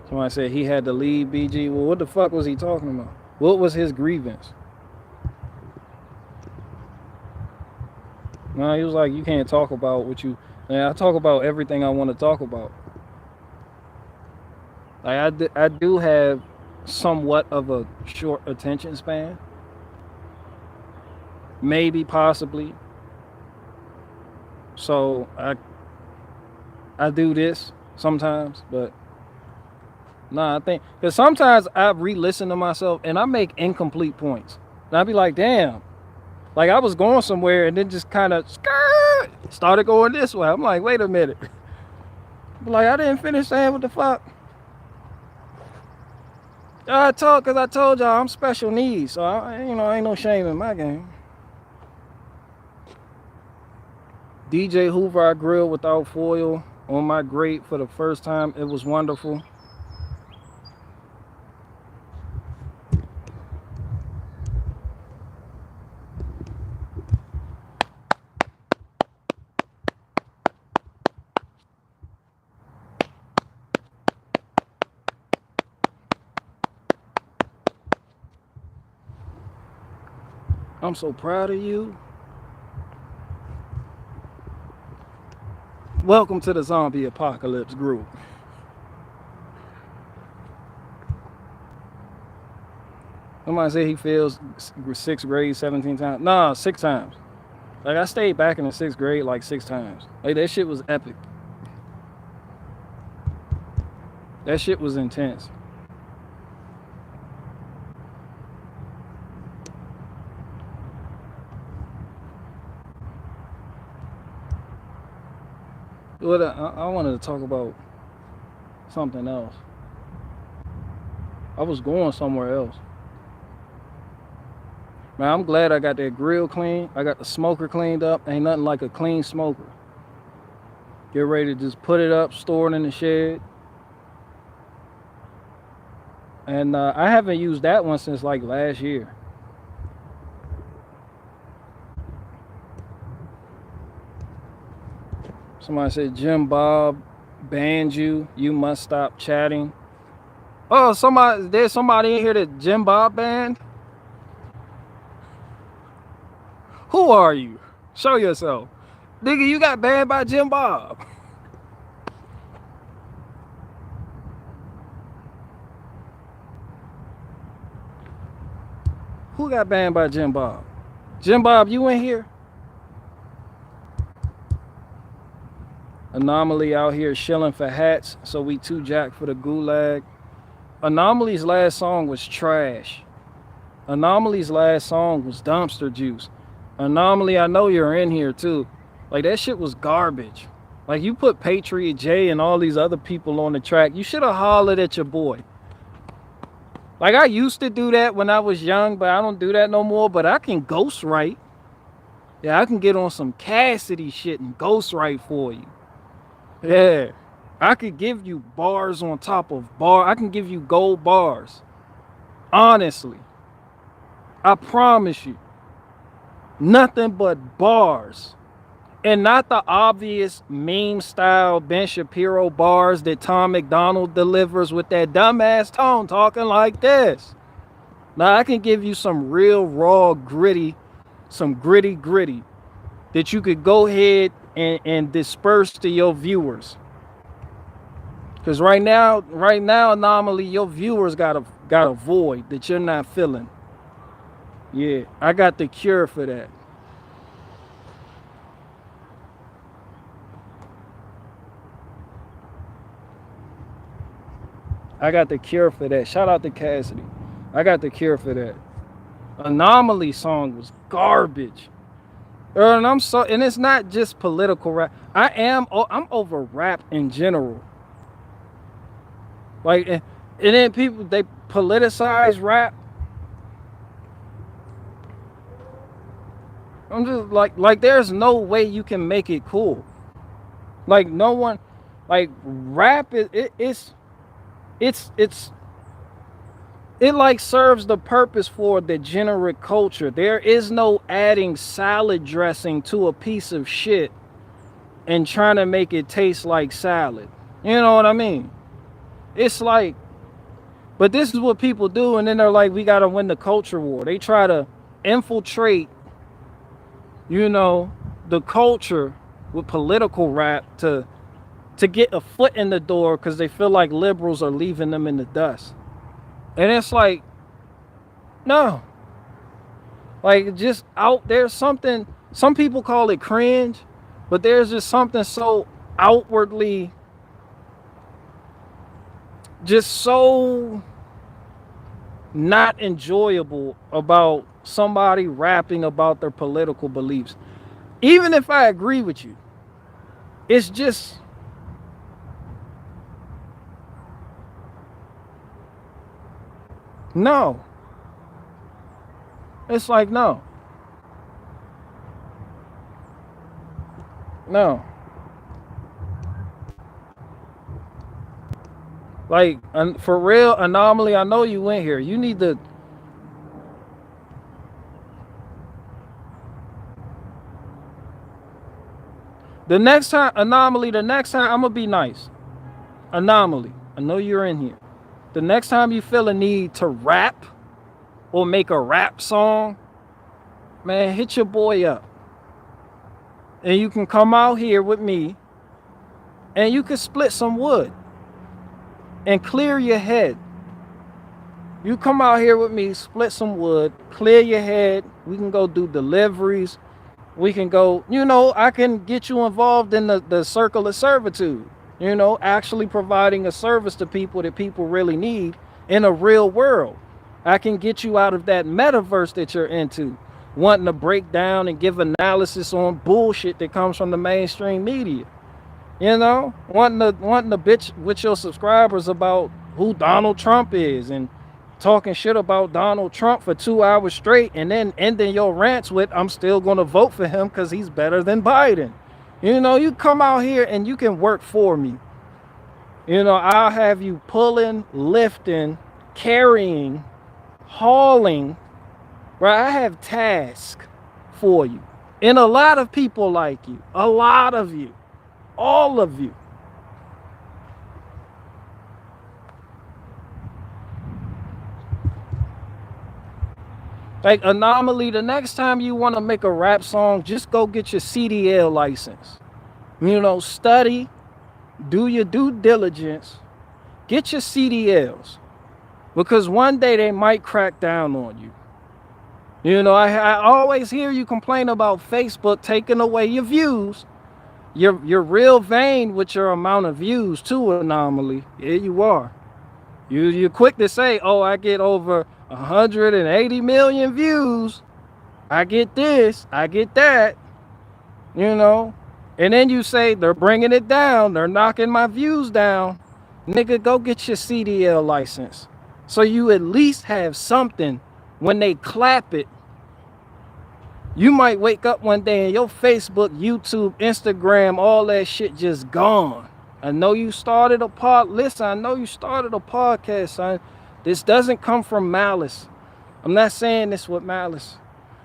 Somebody said he had to leave BG. Well, what the fuck was he talking about? What was his grievance? No, he was like, you can't talk about what you... Man, I talk about everything I want to talk about. Like I do have somewhat of a short attention span. Maybe, possibly. So I do this sometimes, but nah, I think because sometimes I re-listen to myself and I make incomplete points. And I be like, damn, like I was going somewhere and then just kind of started going this way. I'm like, wait a minute. Like I didn't finish saying what the fuck. Cause I told y'all I'm special needs, so ain't no shame in my game. DJ Hoover, I grill without foil. on my grate for the first time. It was wonderful. I'm so proud of you. Welcome to the zombie apocalypse group. Somebody say he fails sixth grade 17 times. Nah, 6 times. Like I stayed back in the 6th grade like 6 times. Like that shit was epic. That shit was intense. What I wanted to talk about something else. I was going somewhere else. Man, I'm glad I got that grill clean. I got the smoker cleaned up. Ain't nothing like a clean smoker. Get ready to just put it up, store it in the shed. And I haven't used that one since like last year. Somebody said Jim Bob banned you. You must stop chatting. Oh, there's somebody in here that Jim Bob banned? Who are you? Show yourself. Nigga, you got banned by Jim Bob. Who got banned by Jim Bob? Jim Bob, you in here? Anomaly out here shilling for hats, so we too jack for the gulag. Anomaly's last song was trash. Anomaly's last song was dumpster juice. Anomaly, I know you're in here too. Like that shit was garbage. Like you put Patriot J and all these other people on the track. You should have hollered at your boy. Like I used to do that when I was young, but I don't do that no more. But I can ghostwrite. Yeah, I can get on some Cassidy shit and ghostwrite for you. Yeah. I could give you bars on top of bar. I can give you gold bars. Honestly. I promise you. Nothing but bars. And not the obvious meme style Ben Shapiro bars that Tom McDonald delivers with that dumbass tone talking like this. Now I can give you some real raw gritty, some gritty that you could go ahead and disperse to your viewers. Because right now, Anomaly, your viewers got a void that you're not filling. Yeah, I got the cure for that. I got the cure for that. Shout out to Cassidy. I got the cure for that. Anomaly song was garbage. And it's not just political rap. I'm over rap in general. Like, and then people, they politicize rap. I'm just like there's no way you can make it cool. Like no one, like rap it like serves the purpose for degenerate culture. There is no adding salad dressing to a piece of shit and trying to make it taste like salad. You know what I mean? It's like, but this is what people do, and then they're like, we gotta win the culture war. They try to infiltrate, the culture with political rap to get a foot in the door because they feel like liberals are leaving them in the dust. And it's like, no. Like just out there something, some people call it cringe, but there's just something so outwardly just so not enjoyable about somebody rapping about their political beliefs. Even if I agree with you, it's just no. It's like no. Like, for real, Anomaly, I know you went here. You need to. The next time, Anomaly, the next time, I'm going to be nice. Anomaly, I know you're in here. The next time you feel a need to rap or make a rap song, man, hit your boy up. And you can come out here with me and you can split some wood and clear your head. You come out here with me, split some wood, clear your head. We can go do deliveries. We can go, I can get you involved in the circle of servitude, actually providing a service to people that people really need in a real world. I can get you out of that metaverse that you're into, wanting to break down and give analysis on bullshit that comes from the mainstream media. Wanting to bitch with your subscribers about who Donald Trump is and talking shit about Donald Trump for 2 hours straight and then ending your rants with, I'm still going to vote for him because he's better than Biden. You come out here and you can work for me. I'll have you pulling, lifting, carrying, hauling, right? I have tasks for you. And a lot of people like you, a lot of you, all of you. Like, Anomaly, the next time you want to make a rap song, just go get your CDL license. Study, do your due diligence, get your CDLs. Because one day they might crack down on you. I always hear you complain about Facebook taking away your views. You're real vain with your amount of views too, Anomaly. Yeah, you are. You're quick to say, oh, I get over 180 million views. I get this, I get that, And then you say they're bringing it down. They're knocking my views down. Nigga, go get your CDL license. So you at least have something when they clap it. You might wake up one day and your Facebook, YouTube, Instagram, all that shit just gone. I know you started a podcast, son. This doesn't come from malice. I'm not saying this with malice.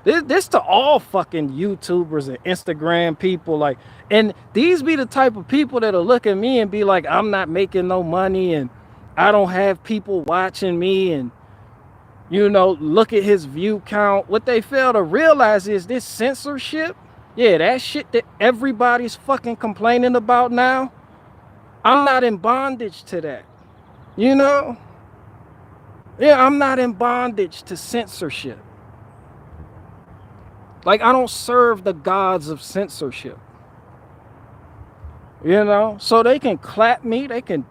This to all fucking YouTubers and Instagram people. And these be the type of people that'll look at me and be like, I'm not making no money and I don't have people watching me and, look at his view count. What they fail to realize is this censorship. Yeah, that shit that everybody's fucking complaining about now. I'm not in bondage to that. Yeah, I'm not in bondage to censorship. Like, I don't serve the gods of censorship. So they can clap me, they can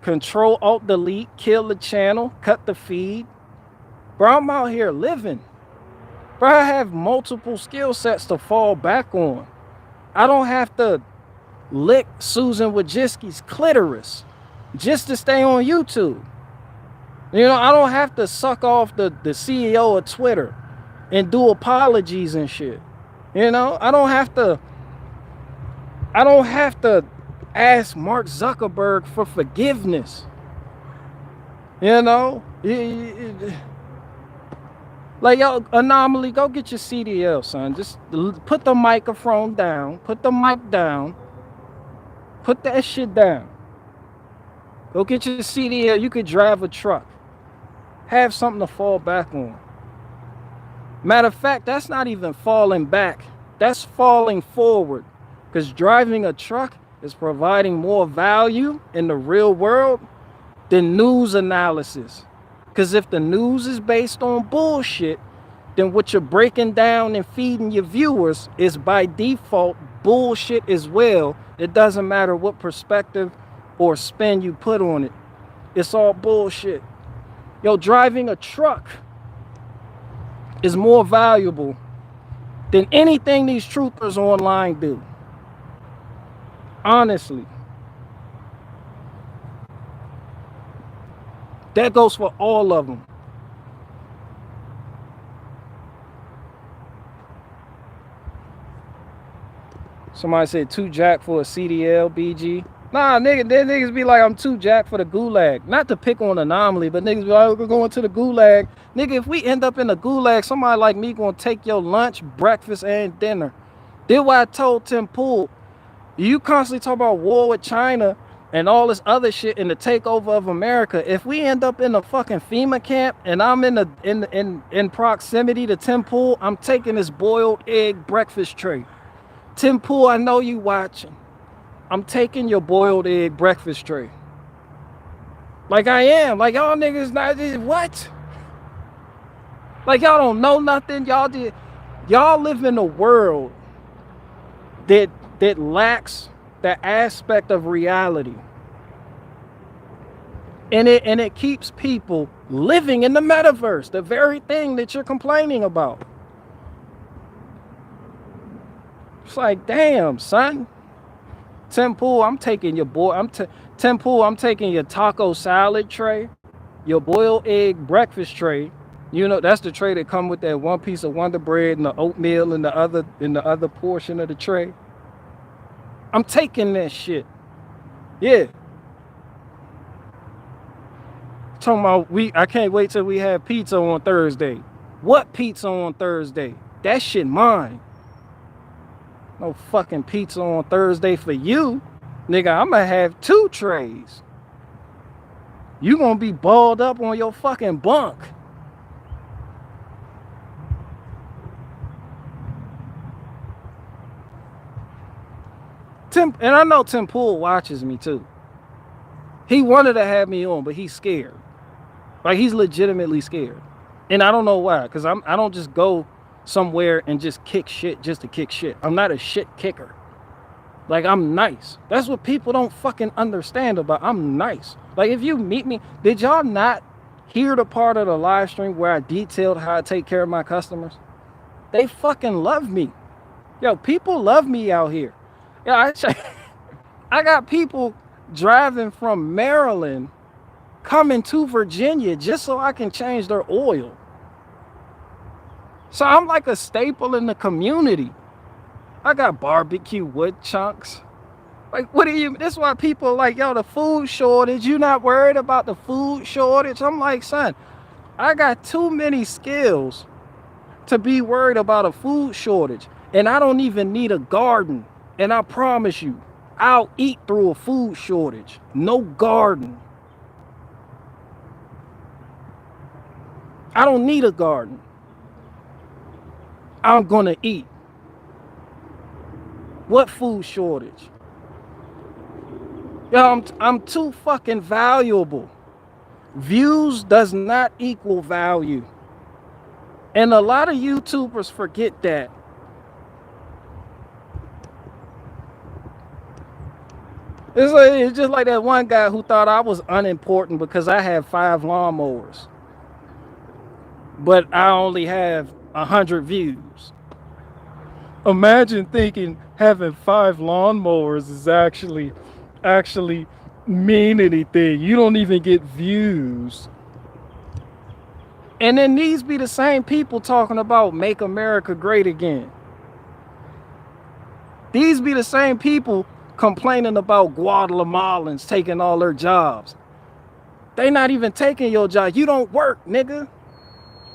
Control Alt Delete, kill the channel, cut the feed. Bro, I'm out here living. Bro, I have multiple skill sets to fall back on. I don't have to lick Susan Wojcicki's clitoris just to stay on YouTube. I don't have to suck off the CEO of Twitter and do apologies and shit. I don't have to ask Mark Zuckerberg for forgiveness. Like, yo, Anomaly, go get your CDL, son. Just put the microphone down. Put the mic down. Put that shit down. Go get your CDL. You could drive a truck. Have something to fall back on. Matter of fact, that's not even falling back. That's falling forward. Because driving a truck is providing more value in the real world than news analysis. Because if the news is based on bullshit, then what you're breaking down and feeding your viewers is by default bullshit as well. It doesn't matter what perspective or spin you put on it. It's all bullshit. Yo, driving a truck is more valuable than anything these truthers online do. Honestly. That goes for all of them. Somebody said 2 jack for a CDL, BG. Nah, nigga, then niggas be like, I'm too jacked for the gulag. Not to pick on Anomaly, but niggas be like, we're going to the gulag. Nigga, if we end up in the gulag, somebody like me gonna take your lunch, breakfast, and dinner. Then why I told Tim Pool, you constantly talk about war with China and all this other shit and the takeover of America. If we end up in a fucking FEMA camp and I'm in proximity to Tim Pool, I'm taking this boiled egg breakfast tray. Tim Pool, I know you watching. I'm taking your boiled egg breakfast tray. Like I am. Like y'all niggas not what? Like y'all don't know nothing. Y'all live in a world that lacks the aspect of reality. And it keeps people living in the metaverse, the very thing that you're complaining about. It's like, damn, son. Tim Pool, I'm taking your Tim Pool, I'm taking your taco salad tray, your boiled egg breakfast tray. You know, that's the tray that come with that one piece of Wonder Bread and the oatmeal in the other portion of the tray. I'm taking that shit. Yeah. Talking about I can't wait till we have pizza on Thursday. What pizza on Thursday? That shit mine. No fucking pizza on Thursday for you. Nigga, I'm gonna have 2 trays. You gonna be balled up on your fucking bunk. And I know Tim Pool watches me too. He wanted to have me on, but he's scared. Like he's legitimately scared. And I don't know why, because I don't just go somewhere and just kick shit just to kick shit. I'm not a shit kicker. Like I'm nice. That's what people don't fucking understand about. I'm nice. Like if you meet me, did y'all not hear the part of the live stream where I detailed how I take care of my customers? They fucking love me. Yo, people love me out here. Yeah, I got people driving from Maryland coming to Virginia just so I can change their oil. So I'm like a staple in the community. I got barbecue wood chunks. Like, what do you, that's why people are like, yo, the food shortage, you not worried about the food shortage? I'm like, son, I got too many skills to be worried about a food shortage. And I don't even need a garden. And I promise you, I'll eat through a food shortage. No garden. I don't need a garden. I'm gonna eat. What food shortage? Yo, I'm too fucking valuable. Views does not equal value. And a lot of YouTubers forget that. It's just like that one guy who thought I was unimportant because I have 5 lawnmowers. But I only have 100 views. Imagine thinking having 5 lawnmowers is actually mean anything. You don't even get views. And then these be the same people talking about make America great again. These be the same people complaining about Guatemalans taking all their jobs. They not even taking your job. You don't work, nigga.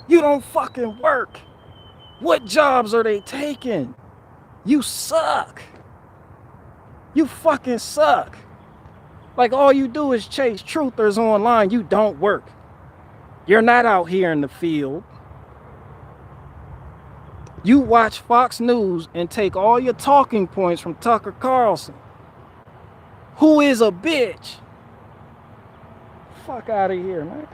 You don't fucking work. What jobs are they taking? You suck. You fucking suck. Like all you do is chase truthers online. You don't work. You're not out here in the field. You watch Fox News and take all your talking points from Tucker Carlson, who is a bitch. Fuck out of here, man.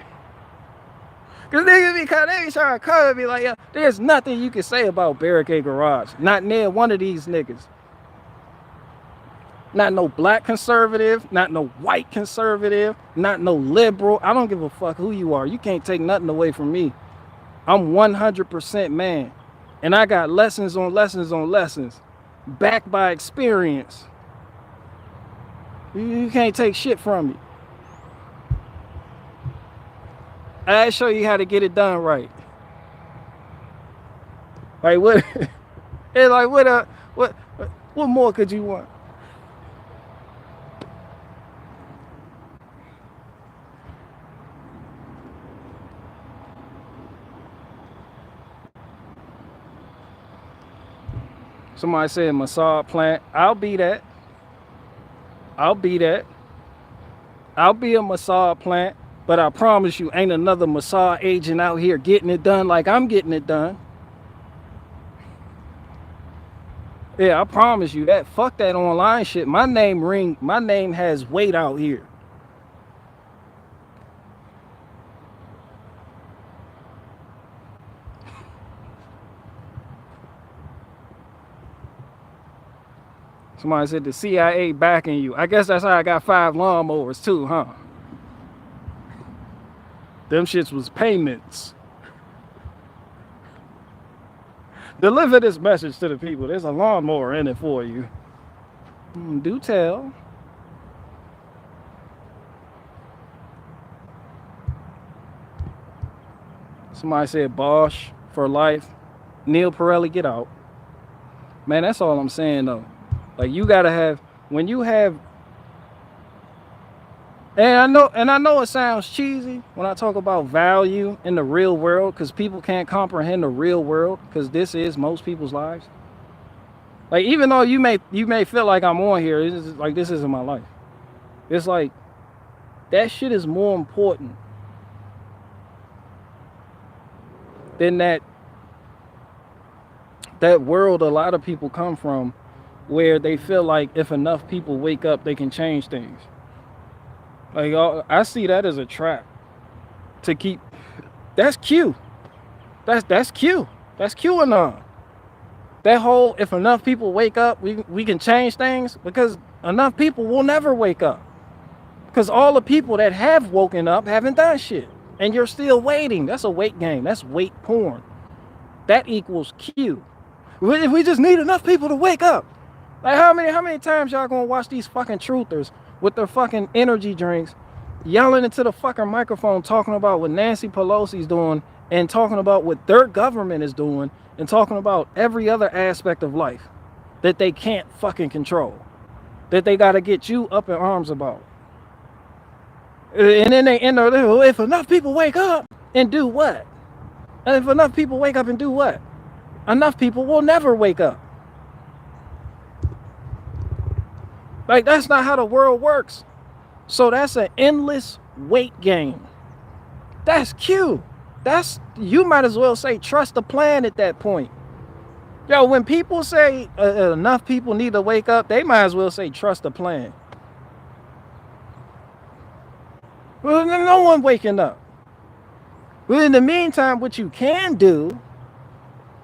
Cause niggas be trying to come and be like, yeah, there's nothing you can say about Barricade Garage. Not near one of these niggas. Not no black conservative, not no white conservative, not no liberal. I don't give a fuck who you are. You can't take nothing away from me. I'm 100% man. And I got lessons on lessons on lessons, backed by experience. You can't take shit from me. I'll show you how to get it done right. Like what? It's like what more could you want? Somebody said massage plant. I'll be that. I'll be that. I'll be a massage plant, but I promise you, ain't another massage agent out here getting it done like I'm getting it done. Yeah, I promise you that. Fuck that online shit. My name has weight out here. Somebody said the CIA backing you. I guess that's how I got 5 lawnmowers too, huh? Them shits was payments. Deliver this message to the people. There's a lawnmower in it for you. Do tell. Somebody said Bosch for life. Neil Pirelli, get out. Man, that's all I'm saying though. Like you gotta have, when you have, and I know it sounds cheesy when I talk about value in the real world, because people can't comprehend the real world, because this is most people's lives. Like even though you may feel like I'm on here, it's just like this isn't my life. It's like that shit is more important than that world a lot of people come from, where they feel like if enough people wake up, they can change things. Like I see that as a trap to keep. That's Q. That's Q. That's QAnon. That whole if enough people wake up, we can change things, because enough people will never wake up. Because all the people that have woken up haven't done shit, and you're still waiting. That's a wait game. That's wait porn. That equals Q. We just need enough people to wake up. Like how many times y'all gonna watch these fucking truthers with their fucking energy drinks, yelling into the fucking microphone, talking about what Nancy Pelosi's doing, and talking about what their government is doing, and talking about every other aspect of life that they can't fucking control, that they gotta get you up in arms about. And then they end there, if enough people wake up and do what? And if enough people wake up and do what? Enough people will never wake up. Like, that's not how the world works. So that's an endless wait game. That's Q. You might as well say trust the plan at that point. Yo, when people say enough people need to wake up, they might as well say trust the plan. Well, no one waking up. Well, in the meantime, what you can do,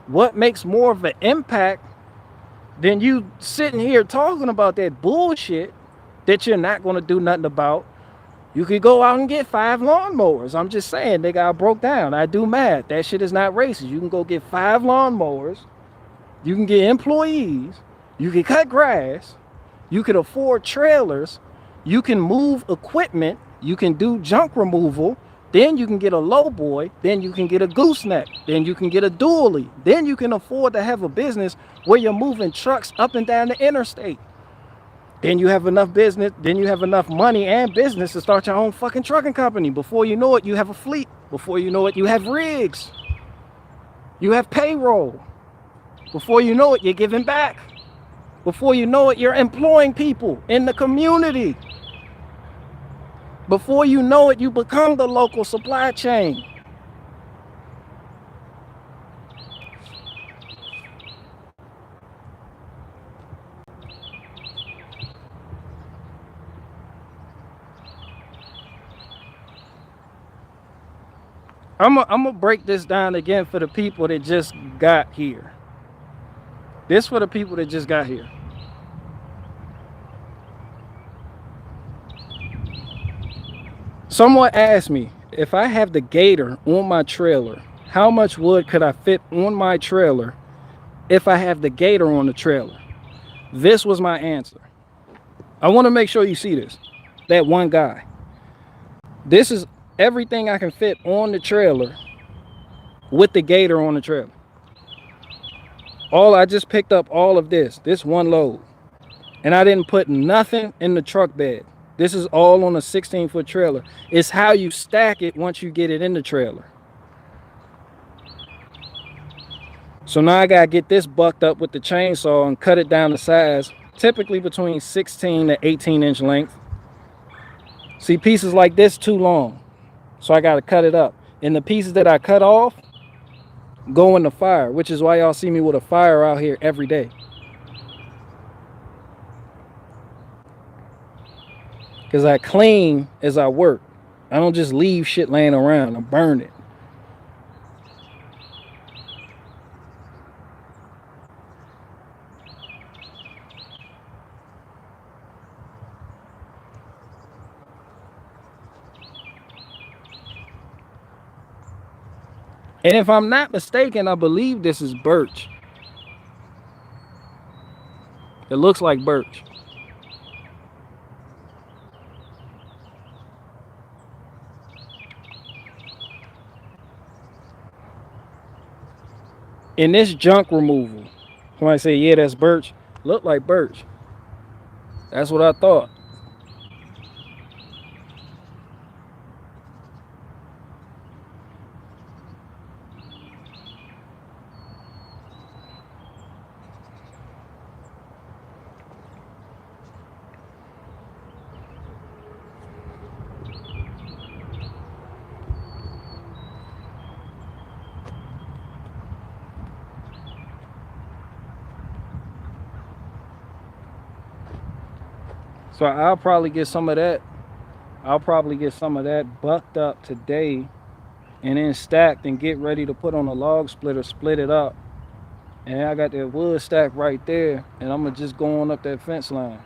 what makes more of an impact than you sitting here talking about that bullshit that you're not going to do nothing about, you could go out and get 5 lawnmowers. I'm just saying, they got broke down. I do math. That shit is not racist. You can go get 5 lawnmowers. You can get employees. You can cut grass. You can afford trailers. You can move equipment. You can do junk removal. Then you can get a lowboy. Then you can get a gooseneck. Then you can get a dually. Then you can afford to have a business where you're moving trucks up and down the interstate. Then you have enough business. Then you have enough money and business to start your own fucking trucking company. Before you know it, you have a fleet. Before you know it, you have rigs. You have payroll. Before you know it, you're giving back. Before you know it, you're employing people in the community. Before you know it, you become the local supply chain. I'm gonna break this down again for the people that just got here. This for the people that just got here. Someone asked me, if I have the Gator on my trailer, how much wood could I fit on my trailer if I have the Gator on the trailer? This was my answer. I want to make sure you see this. That one guy. This is everything I can fit on the trailer with the Gator on the trailer. I just picked up all of this one load. And I didn't put nothing in the truck bed. This is all on a 16-foot trailer. It's how you stack it once you get it in the trailer. So now I gotta get this bucked up with the chainsaw and cut it down to size, typically between 16 to 18-inch length. See, pieces like this too long, so I gotta cut it up. And the pieces that I cut off go in the fire, which is why y'all see me with a fire out here every day. Because I clean as I work. I don't just leave shit laying around. I burn it. And if I'm not mistaken, I believe this is birch. It looks like birch. In this junk removal, somebody say, yeah, that's birch. Look like birch. That's what I thought. So I'll probably get some of that. I'll probably get some of that bucked up today and then stacked and get ready to put on a log splitter, split it up. And I got that wood stack right there, and I'm gonna just go on up that fence line.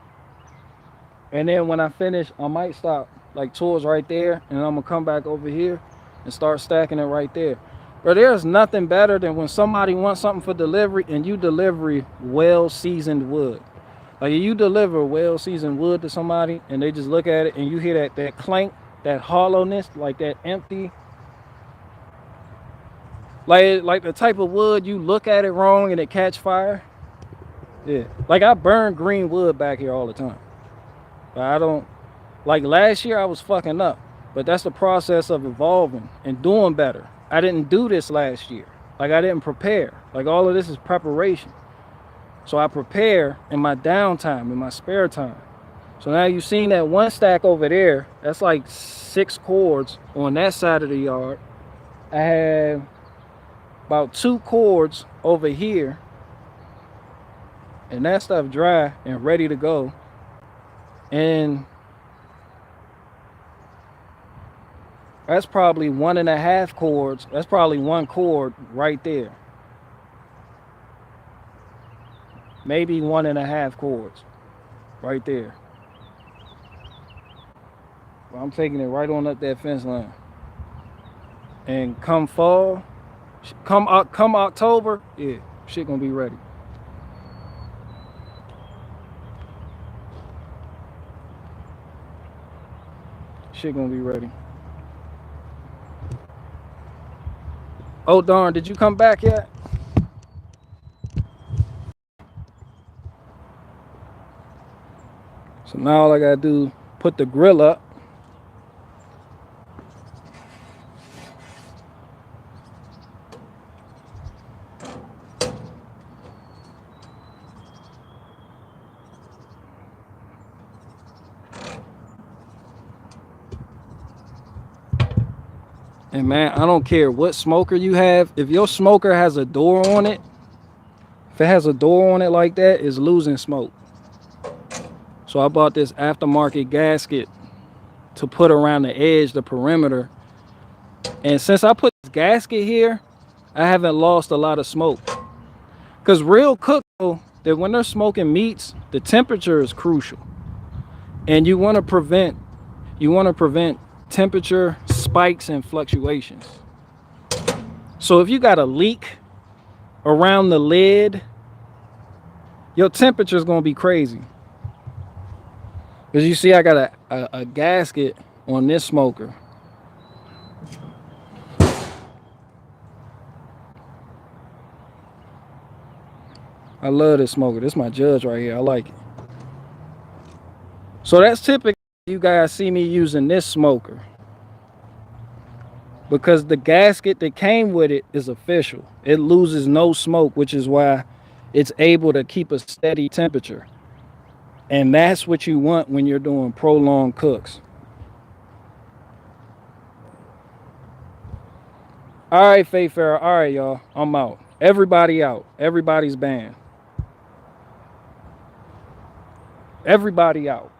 And then when I finish, I might stop like towards right there, and I'm gonna come back over here and start stacking it right there. But there's nothing better than when somebody wants something for delivery and you deliver well-seasoned wood. Like you deliver well-seasoned wood to somebody and they just look at it and you hear that clank, that hollowness, like that empty. Like the type of wood you look at it wrong and it catch fire. Yeah. Like I burn green wood back here all the time. But I don't, like last year I was fucking up. But that's the process of evolving and doing better. I didn't do this last year. Like I didn't prepare. Like all of this is preparation. So I prepare in my downtime, in my spare time. So now you've seen that one stack over there. That's like 6 cords on that side of the yard. I have about 2 cords over here. And that stuff dry and ready to go. And that's probably 1.5 cords. That's probably 1 cord right there. Maybe 1.5 cords right there. Well, I'm taking it right on up that fence line. And come fall, come October, yeah, shit gonna be ready. Shit gonna be ready. Oh darn, did you come back yet? So now all I gotta do, put the grill up. And man, I don't care what smoker you have. If your smoker has a door on it, if it has a door on it like that, it's losing smoke. So I bought this aftermarket gasket to put around the edge, the perimeter. And since I put this gasket here, I haven't lost a lot of smoke. Because real cooks know that when they're smoking meats, the temperature is crucial. And you want to prevent temperature spikes and fluctuations. So if you got a leak around the lid, your temperature is going to be crazy. Because you see I got a gasket on this smoker. I love this smoker. This is my Judge right here. I like it. So that's typically you guys see me using this smoker. because the gasket that came with it is official. It loses no smoke, which is why it's able to keep a steady temperature. And that's what you want when you're doing prolonged cooks. All right, Faith Farah. All right, y'all. I'm out. Everybody out. Everybody's banned. Everybody out.